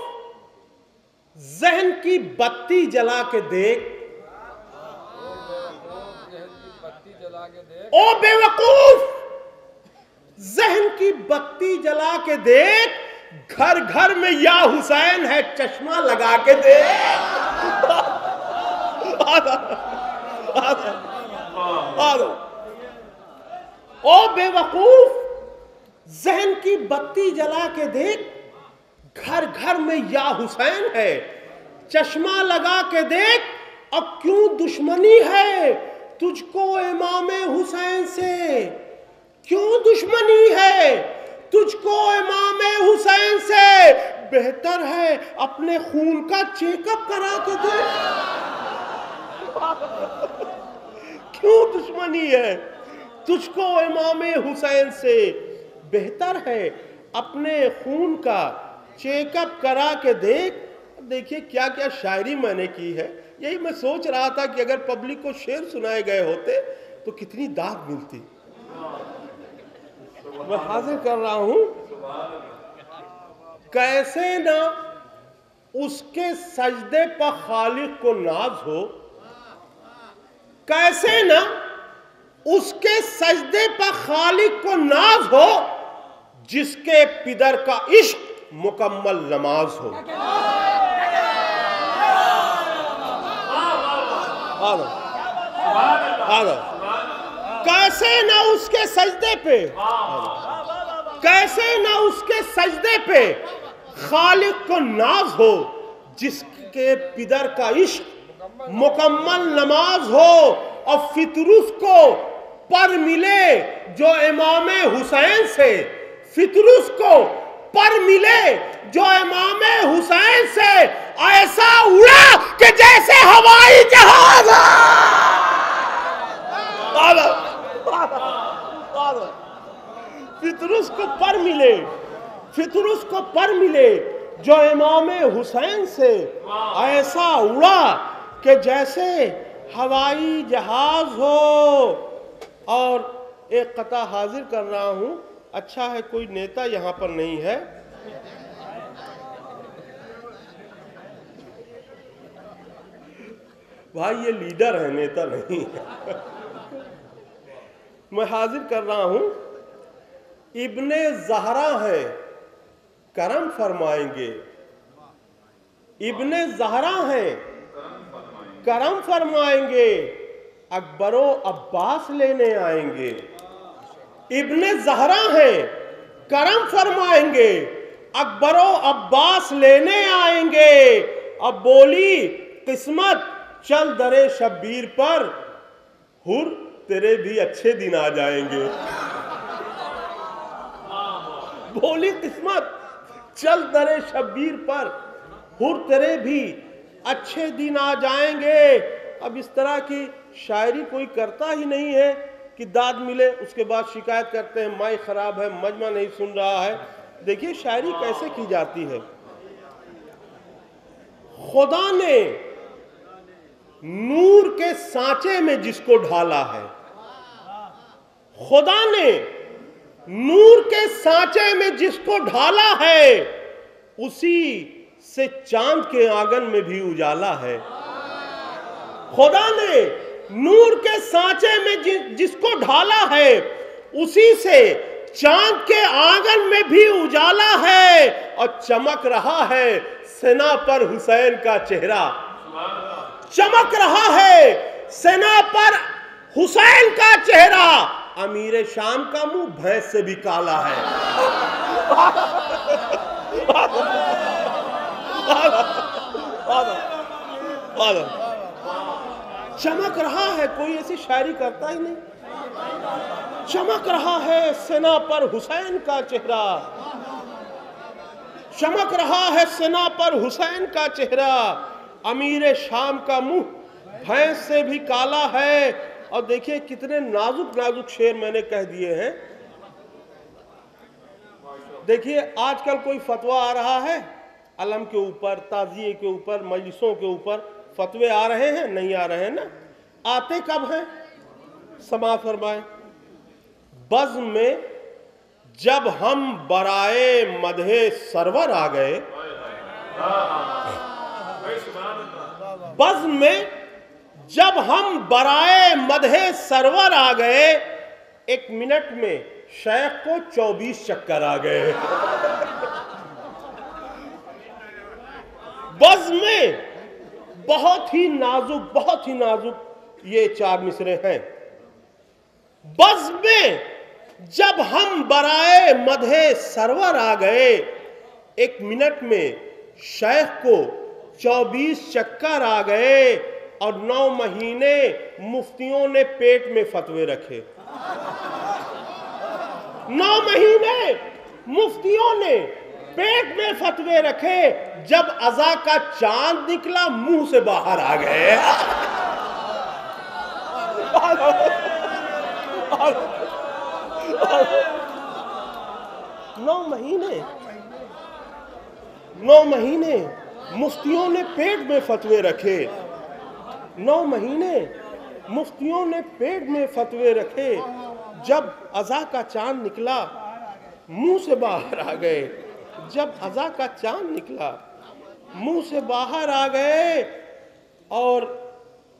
जहन की बत्ती जला के देख। ओ बेवकूफ, जहन की बत्ती जला के देख। घर घर में या हुसैन है, चश्मा लगा के देख। ओ बेवकूफ, जहन की बत्ती जला के देख। घर घर में या हुसैन है, चश्मा लगा के देख। अब क्यों दुश्मनी है तुझको इमाम हुसैन से? क्यों दुश्मनी है तुझको इमाम हुसैन से? बेहतर है अपने खून का चेकअप करा के दे। क्यों दुश्मनी है तुझको इमाम हुसैन से? बेहतर है अपने खून का चेकअप करा के देख। देखिए क्या क्या शायरी मैंने की है। यही मैं सोच रहा था कि अगर पब्लिक को शेर सुनाए गए होते तो कितनी दाद मिलती। मैं हाजिर कर रहा हूं। कैसे ना उसके सजदे पर खालिक को नाज हो, कैसे ना उसके सजदे पर खालिक को नाज हो, जिसके पिदर का इश्क मुकम्मल नमाज हो। कैसे ना उसके सजदे पे, कैसे ना उसके सजदे पे खालिक को नाज हो, जिसके पिदर का इश्क मुकम्मल नमाज हो। और फितरुस को पर मिले जो इमाम हुसैन से, फितरुस को पर मिले जो इमाम हुसैन से, ऐसा उड़ा कि जैसे हवाई जहाज। फितरुस को पर मिले, फितरुस को पर मिले जो इमाम हुसैन से, ऐसा उड़ा कि जैसे हवाई जहाज हो। और एक कथा हाजिर कर रहा हूं। अच्छा है कोई नेता यहां पर नहीं है। भाई ये लीडर है, नेता नहीं है। मैं हाजिर कर रहा हूं। इब्ने ज़हरा है, करम फरमाएंगे। इब्ने ज़हरा है, करम फरमाएंगे। अकबरो अब्बास लेने आएंगे। इब्ने ज़हरा है, करम फरमाएंगे। अकबरो अब्बास लेने आएंगे। अब बोली किस्मत चल दरे शब्बीर पर, हुर तेरे भी अच्छे दिन आ जाएंगे। बोली किस्मत चल दरे शब्बीर पर, हुर तेरे भी अच्छे दिन आ जाएंगे। अब इस तरह की शायरी कोई करता ही नहीं है कि दाद मिले उसके बाद शिकायत करते हैं माइक खराब है, मजमा नहीं सुन रहा है। देखिए शायरी कैसे की जाती है। खुदा ने नूर के सांचे में जिसको ढाला है, खुदा ने नूर के सांचे में जिसको ढाला है, उसी से चांद के आंगन में भी उजाला है। खुदा ने नूर के सांचे में जिसको ढाला है, उसी से चांद के आंगन में भी उजाला है। और चमक रहा है सेना पर हुसैन का चेहरा, चमक रहा है सेना पर हुसैन का चेहरा। अमीर शाम का मुंह भैंस से भी काला है। चमक रहा है, कोई ऐसी शायरी करता ही नहीं। चमक रहा है सेना पर हुसैन का चेहरा, चमक रहा है सेना पर हुसैन का चेहरा, अमीर शाम का मुंह भैंस से भी काला है। और देखिए कितने नाजुक नाजुक शेर मैंने कह दिए हैं। देखिए आजकल कोई फतवा आ रहा है अलम के ऊपर, ताजिए के ऊपर, मजलिसों के ऊपर फतवे आ रहे हैं, नहीं आ रहे हैं ना? आते कब हैं? समाज फरमाए, बज़्म में जब हम बराए मदहे सरवर आ गए, बज़्म में जब हम बराए मदहे सरवर आ गए, 1 मिनट में शेख को 24 चक्कर आ गए। बज़्म में बहुत ही नाजुक ये 4 मिसरे हैं। बज़्म में जब हम बराए मदहे सरवर आ गए, 1 मिनट में शेख को 24 चक्कर आ गए और 9 महीने मुफ्तियों ने पेट में फतवे रखे। 9 महीने मुफ्तियों ने पेट में फतवे रखे, जब अज़ा का चांद निकला मुंह से बाहर आ गए। 9 महीने मुफ्तियों ने पेट में फतवे रखे, 9 महीने मुफ्तियों ने पेट में फतवे रखे, जब अज़ा का चांद निकला मुंह से बाहर आ गए। जब अज़ा का चांद निकला मुंह से बाहर आ गए। और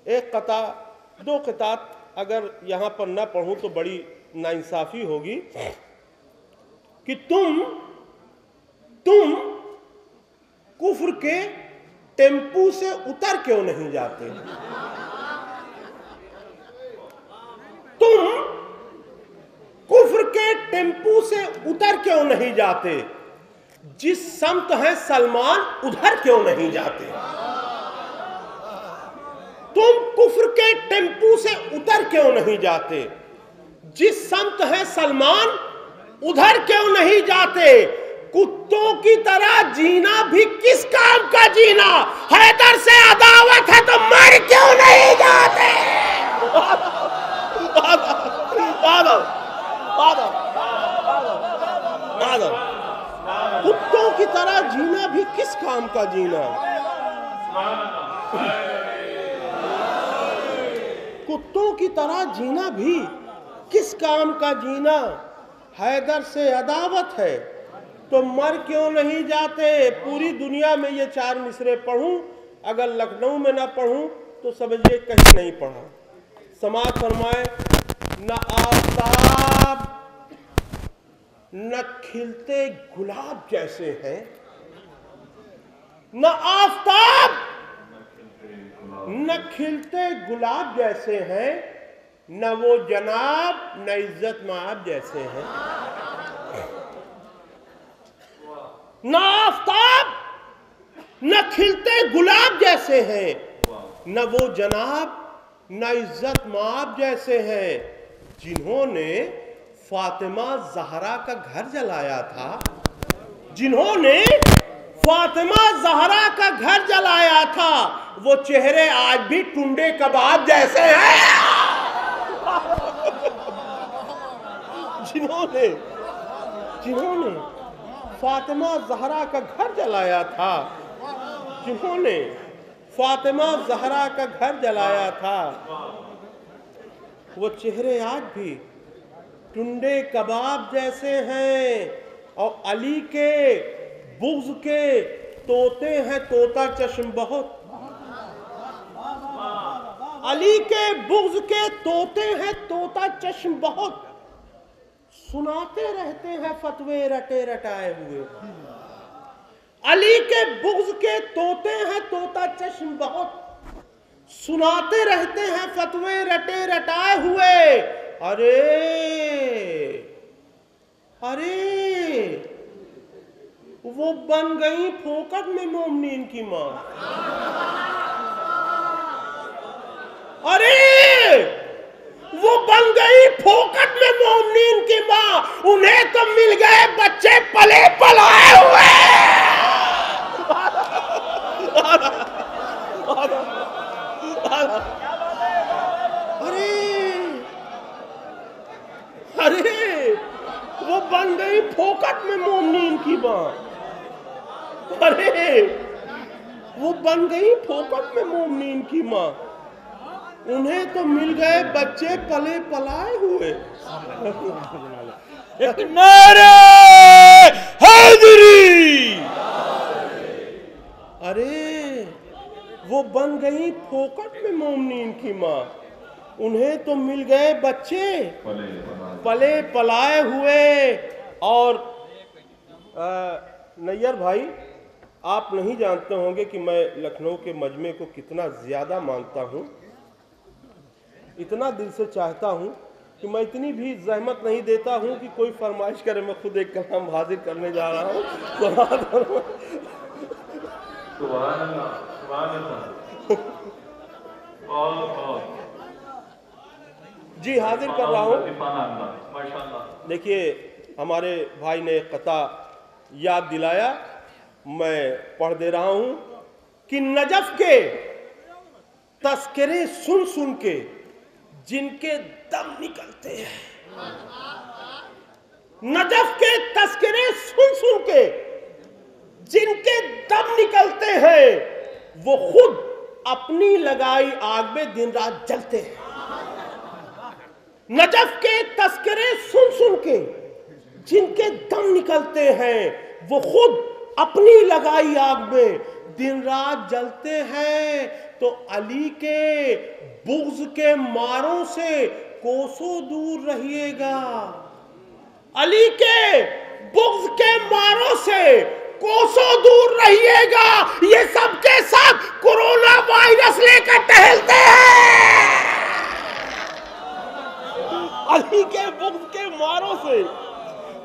एक कता 2 क़ितात अगर यहाँ पर न पढ़ूं तो बड़ी नाइंसाफ़ी होगी कि तुम कुफ्र के टेम्पू से उतर क्यों नहीं जाते? तुम कुफ्र के टेम्पू से उतर क्यों नहीं जाते? जिस समत है सलमान उधर क्यों नहीं जाते? तुम कुफ्र के टेम्पू से उतर क्यों नहीं जाते? जिस समत है सलमान उधर क्यों नहीं जाते? कुत्तों की तरह जीना भी किस काम का जीना? हैदर से अदावत है तो मर क्यों नहीं जाते? कुत्तों की तरह जीना भी किस काम का जीना? कुत्तों की तरह जीना भी किस काम का जीना? हैदर से अदावत है तो मर क्यों नहीं जाते? पूरी दुनिया में ये 4 मिसरे पढ़ूं, अगर लखनऊ में ना पढ़ूं तो समझिए कहीं नहीं पढ़ा। समाज फरमाए, न आफताब न खिलते गुलाब जैसे हैं, न आफताब न खिलते गुलाब जैसे हैं, न वो जनाब न इज्जत माब जैसे हैं। न आफताब न खिलते गुलाब जैसे हैं, न वो जनाब न इज्जत माब जैसे हैं, जिन्होंने फातिमा ज़हरा का घर जलाया था, जिन्होंने फातिमा ज़हरा का घर जलाया था, वो चेहरे आज भी टुंडे कबाब जैसे हैं। जिन्होंने फातिमा ज़हरा का घर जलाया था, जिन्होंने फातिमा ज़हरा का घर जलाया था, वो चेहरे आज भी टुंडे कबाब जैसे हैं। और अली के बुग़्ज़ के तोते हैं तोता चश्म बहुत, अली के बुग़्ज़ के तोते हैं तोता चश्म बहुत, सुनाते रहते हैं फतवे रटे रटाए हुए। अली के बुग़्ज़ के तोते हैं तोता चश्म बहुत, सुनाते रहते हैं फतवे रटे रटाए हुए। अरे वो बन गई फोकट में मोमिन की मां। अरे वो बन गई फोकट में मोमिनीन की माँ, उन्हें तो मिल गए बच्चे पले पलाए हुए। अरे वो बन गई फोकट में मोमिनीन की माँ। अरे वो बन गई फोकट में मोमिनीन की माँ, उन्हें तो मिल गए बच्चे पले पलाए हुए। एक नारे हैदरी। अरे वो बन गई फोकट में मोमिनीन की माँ, उन्हें तो मिल गए बच्चे पले पलाए हुए। और नैयर भाई, आप नहीं जानते होंगे कि मैं लखनऊ के मजमे को कितना ज्यादा मानता हूँ, इतना दिल से चाहता हूँ कि मैं इतनी भी जहमत नहीं देता हूँ कि कोई फरमाइश करे मैं खुद एक कलाम हाजिर करने जा रहा हूँ। जी हाजिर कर रहा हूँ। देखिए हमारे भाई ने कता याद दिलाया, मैं पढ़ दे रहा हूँ कि नजफ के तस्करे सुन सुन के जिनके दम निकलते हैं, नजफ के तस्करे सुन सुन के जिनके दम निकलते हैं, वो खुद अपनी लगाई आग में दिन रात जलते हैं। नजफ के तस्करे सुन सुन के जिनके दम निकलते हैं, वो खुद अपनी लगाई आग में दिन रात जलते हैं। तो अली के बुग़्ज़ के मारों से कोसों दूर रहिएगा, अली के बुग़्ज़ के मारों से कोसों दूर रहिएगा। ये सबके साथ कोरोना वायरस लेकर टहलते हैं। अली के बुग़्ज़ के मारों से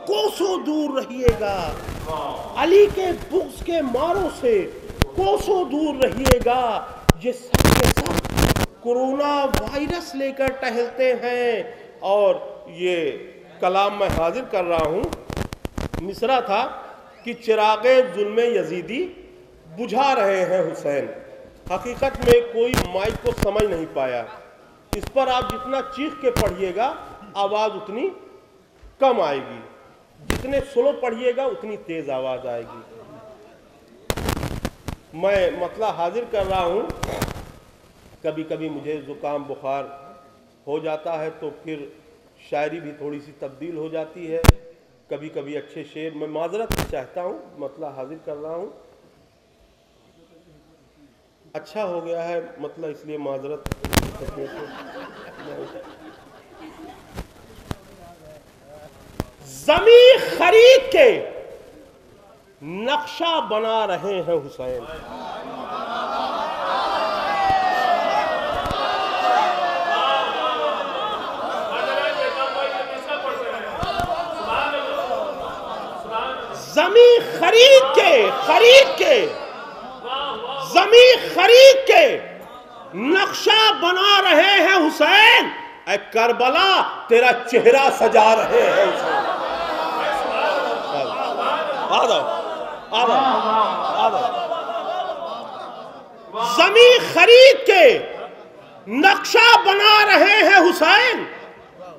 कोसों दूर रहिएगा, अली के बुग़्ज़ के मारों से कोसों दूर रहिएगा। ये सबके साथ कोरोना वायरस लेकर टहलते हैं। और ये कलाम मैं हाजिर कर रहा हूँ, मिसरा था कि चिरागे जुल्म यजीदी बुझा रहे हैं हुसैन। हकीकत में कोई माइक को समझ नहीं पाया। इस पर आप जितना चीख के पढ़िएगा आवाज़ उतनी कम आएगी, जितने स्लो पढ़िएगा उतनी तेज आवाज़ आएगी। मैं मतला हाजिर कर रहा हूँ। कभी कभी मुझे ज़ुकाम बुखार हो जाता है तो फिर शायरी भी थोड़ी सी तब्दील हो जाती है। कभी कभी अच्छे शेर, मैं माजरत चाहता हूँ, मतला हाजिर कर रहा हूँ। अच्छा हो गया है मतलब, इसलिए माजरत। ज़मीन खरीद के नक्शा बना रहे हैं हुसैन। ज़मीन खरीद के ज़मीन खरीद के नक्शा बना रहे हैं हुसैन। ऐ करबला तेरा चेहरा सजा रहे हैं हुसैन। ज़मीन खरीद के नक्शा बना रहे हैं हुसैन।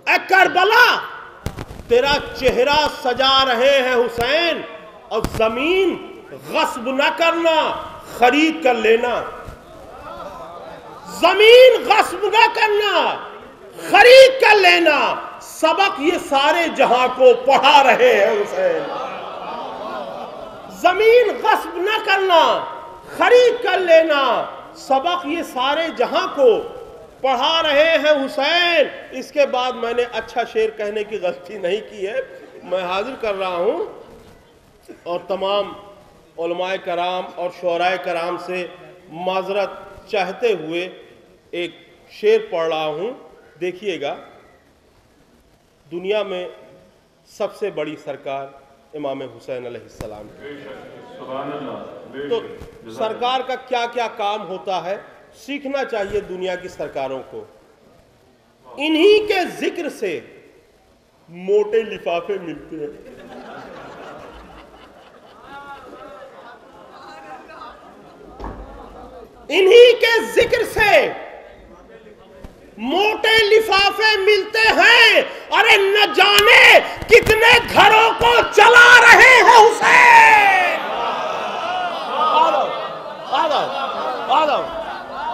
ऐ करबला तेरा चेहरा सजा रहे हैं हुसैन। और जमीन गस्ब न करना, खरीद कर लेना। जमीन गस्ब न करना, खरीद कर लेना। सबक ये सारे जहां को पढ़ा रहे हैं हुसैन। जमीन गस्ब न करना, खरीद कर लेना। सबक ये सारे जहां को पढ़ा रहे हैं हुसैन। इसके बाद मैंने अच्छा शेर कहने की गलती नहीं की है, मैं हाजिर कर रहा हूँ। और तमाम उलमाए कराम और शोराए कराम से माजरत चाहते हुए एक शेर पढ़ रहा हूँ। देखिएगा, दुनिया में सबसे बड़ी सरकार इमाम हुसैन अलैहिस्सलाम है। तो सरकार का क्या क्या काम होता है सीखना चाहिए दुनिया की सरकारों को। इन्हीं के जिक्र से मोटे लिफाफे मिलते हैं। इन्हीं के जिक्र से मोटे लिफाफे मिलते हैं। अरे न जाने कितने घरों को चला रहे हैं हुसैन।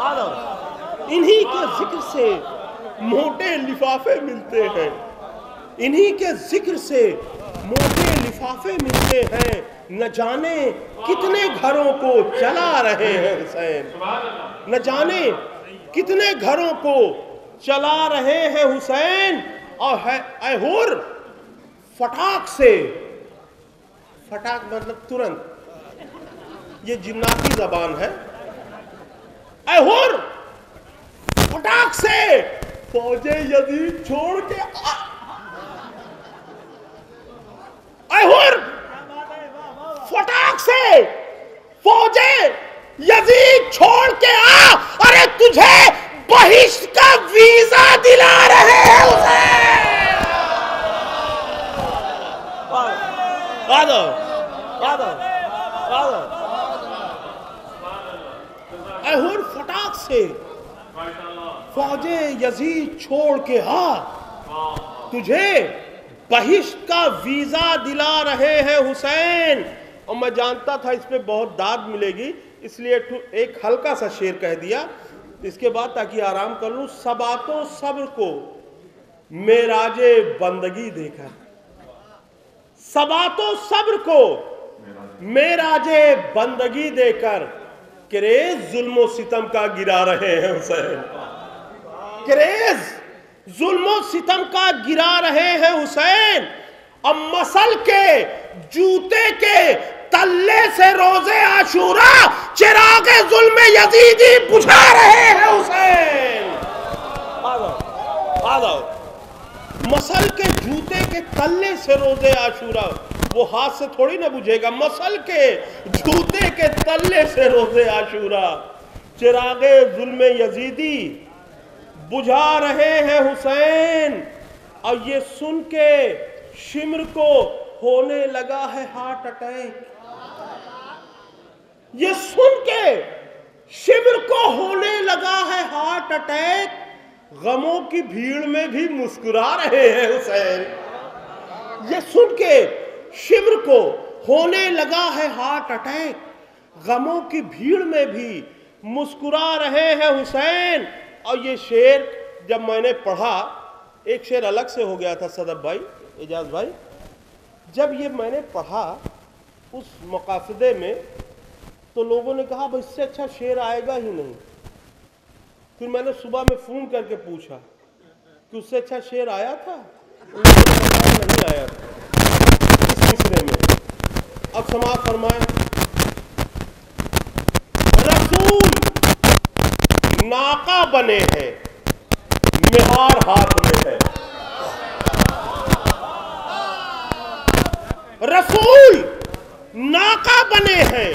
आदम इन्हीं के जिक्र से मोटे लिफाफे मिलते हैं। इन्हीं के जिक्र से मोटे लिफाफे मिलते हैं। न जाने कितने घरों को चला रहे हैं हुसैन। न जाने कितने घरों को चला रहे हैं हुसैन। और है अहुर फटाक से, फटाक मतलब तुरंत, ये जिन्नाती जबान है। अहुर फटाक से फौजे यजीद छोड़ के अहुर फटाक से फौजे यजीद छोड़ के आ। अरे तुझे बहिश्त का वीजा दिला रहे हैं हुसैन। अहुर फटाक से फौजे यजीद छोड़ के आ, तुझे बहिश्त का वीजा दिला रहे हैं हुसैन। और मैं जानता था इस पे बहुत दाद मिलेगी, इसलिए एक हल्का सा शेर कह दिया। इसके बाद ताकि आराम कर लूं। सबातो सब्र को मेराजे बंदगी देखा, सबातो सब्र को मेराजे बंदगी देकर क्रेज जुल्मो सितम का गिरा रहे हैं हुसैन। क्रेज जुल्मो सितम का गिरा रहे हैं हुसैन। अब मसल के जूते के तल्ले से रोजे आशूरा चिरागे जुल्म यजीदी बुझा रहे हैं हुसैन। मसल के जूते के तल्ले से रोजे आशूरा, वो हाथ से थोड़ी ना बुझेगा। मसल के जूते के तल्ले से रोजे आशूरा चिरागे जुल्म यजीदी बुझा रहे हैं हुसैन। और ये सुन के शिमर को होने लगा है हार्ट अटैक। ये सुन के शिमर को होने लगा है हार्ट अटैक। गमों की भीड़ में भी मुस्कुरा रहे हैं हुसैन। ये सुन के शिमर को होने लगा है हार्ट अटैक। गमों की भीड़ में भी मुस्कुरा रहे हैं हुसैन। और ये शेर जब मैंने पढ़ा, एक शेर अलग से हो गया था सदफ भाई, एजाज भाई। जब ये मैंने पढ़ा उस मकासदे में, तो लोगों ने कहा भाई इससे अच्छा शेर आएगा ही नहीं। फिर मैंने सुबह में फोन करके पूछा कि उससे अच्छा शेर आया था? नहीं आया था इस मिसरे में। अब समाज फरमाए, रसूल नाका बने हैं, मिहार हाथ में है। रसूल नाका बने हैं,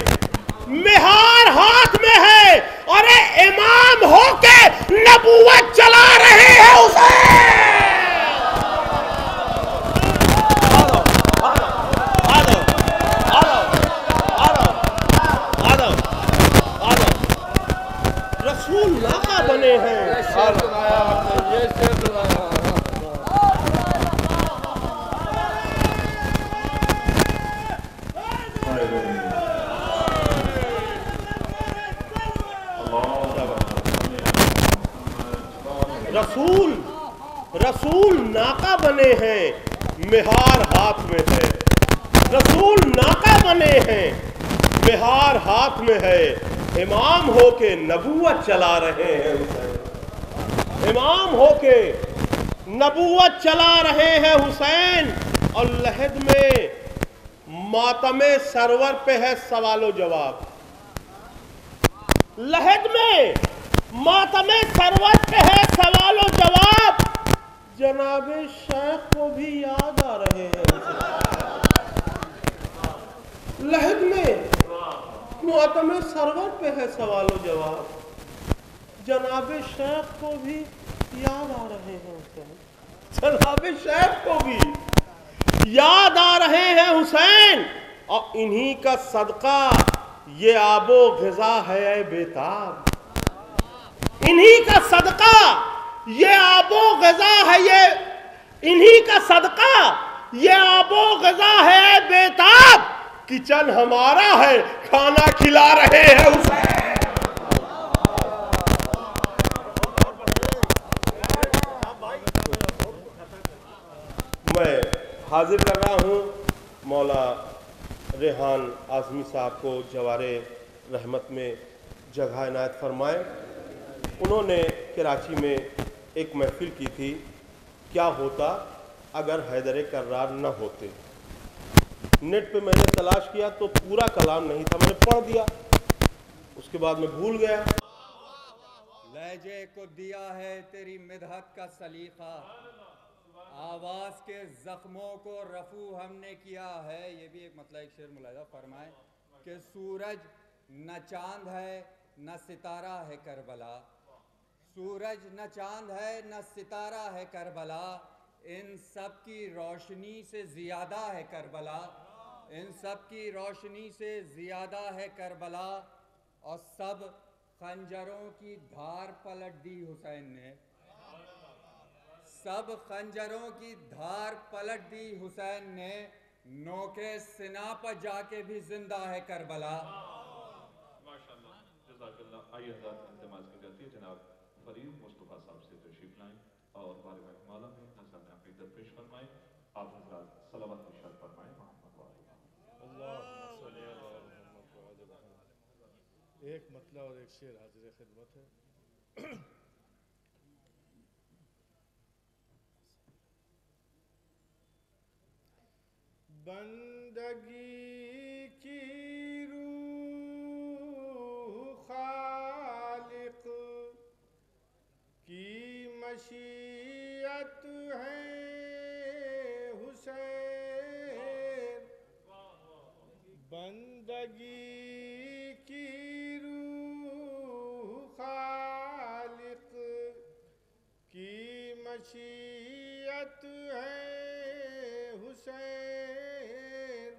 मिहार हाथ में है। अरे इमाम होके नबूवत चला रहे हैं हुसैन। रसूल नाका बने हैं। रसूल रसूल नाका बने हैं, मिहार हाथ में है। रसूल नाका बने हैं, मिहार हाथ में है। इमाम होके नबूवत चला रहे हैं हुसैन। इमाम होके नबूवत चला रहे हैं हुसैन। और लहद में मातमे सरवर पे है सवालो जवाब। लहद में मातमे सरवर पे है सवालो जवाब। जनाबे शेख को भी याद आ रहे हैं। लहद में मातमे सरवर पे है सवालो जवाब। जनाबे शेख को भी याद आ रहे हैं हुसैन, जनाब शेख को भी याद आ रहे हैं हुसैन, और इन्हीं का सदका ये आबो ग़िज़ा है ऐ बेताब, इन्हीं का सदका ये आबो ग़िज़ा है, ये इन्हीं का सदका ये आबो ग़िज़ा है ऐ बेताब, किचन हमारा है खाना खिला रहे हैं हुसैन। मैं हाजिर कर रहा हूँ मौला रेहान आज़मी साहब को जवारे रहमत में जगह इनायत फरमाए। उन्होंने कराची में एक महफिल की थी, क्या होता अगर हैदर कर्रार न होते। नेट पे मैंने तलाश किया तो पूरा कलाम नहीं था, मैंने पढ़ दिया, उसके बाद मैं भूल गया। लहजे को दिया है तेरी मिदहत का सलीका, आवाज़ के ज़ख्मों को रफू हमने किया है। ये भी एक मतलब एक शेर मुलाहिज़ा फरमाए कि सूरज न चांद है न सितारा है करबला, सूरज न चांद है न सितारा है करबला, इन सब की रोशनी से ज़ियादा है करबला, इन सब की रोशनी से ज़ियादा है करबला, और सब खंजरों की धार पलट दी हुसैन ने, सब खंजरों की धार पलट दी हुसैन ने, नोके सिना पर जाके भी जिंदा है करबला। माशाअल्लाह, जज़ाकल्लाह। आइए हज़रात इंतमास की जाती है जनाब फरीद मुस्तफ़ा साहब से तशरीफ लाएं और बारगाह माला में हज़रत अक़ीदत पेश फरमाएं। आप हज़रात सलावत इरशाद फरमाएं। एक मतलब और एक शेर हाजिर खिदमत है। बंदगी की रूह खालिक की मशीयत है हुसैन, बंदगी की रूह खालिक की मशीयत है हुसैन,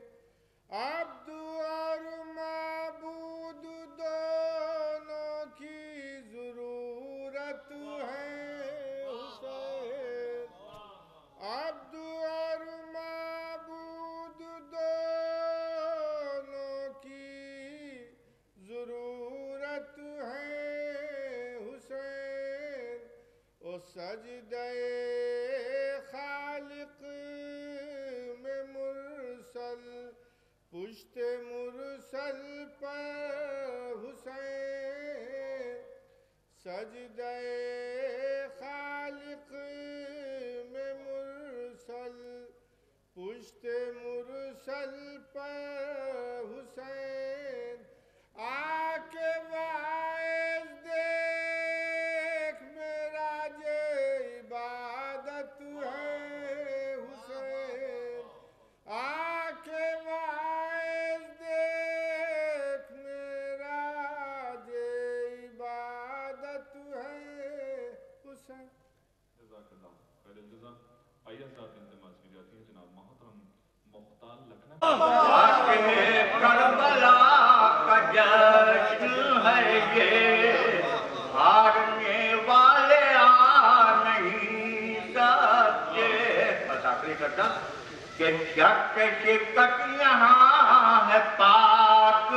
अब्द और माबूद दोनों की ज़रूरत है हुसैन, अब्द और माबूद दोनों की ज़रूरत है हुसैन, ओ सजदे खालिक में मुरसल पुश्ते मुरसल पर हुसैन, सजदे खालिक में मुरसल पुश्ते मुरसल पर हुसैन, आके वाइज देख मेरा जे इबादत है हुसैन, आके वाइज देख मेरा जे इबादत है हुसैन। जज़ाकल्लाह खैरुल जज़ा। आइए हज़रात इंतमास की जाती है जनाब मोहतरम मुख्तार लखनवी। करबला का जश्न है ये, हारने वाले आ नहीं सकते। बस आखिरी करता कि शक शिकत यहाँ है पाक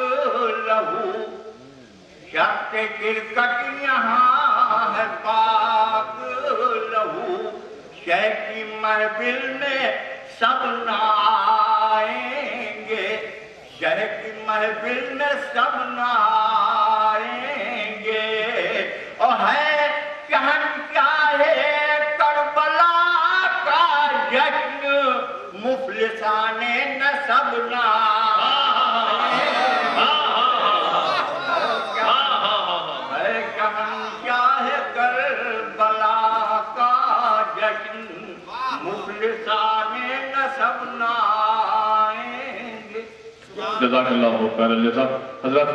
लहू, शक शिकत यहाँ है पाक लहू, शह की महफिल में सब न आएंगे, शह की महफिल में सब न आएंगे, और है कहन क्या है करबला का जश्न, मुफलिसाने न सब न है, कहन क्या है करबला का जश्न, मुफलिसाने न सब न आएंगे। जज़ाकल्लाह खैरुल जज़ा। हज़रत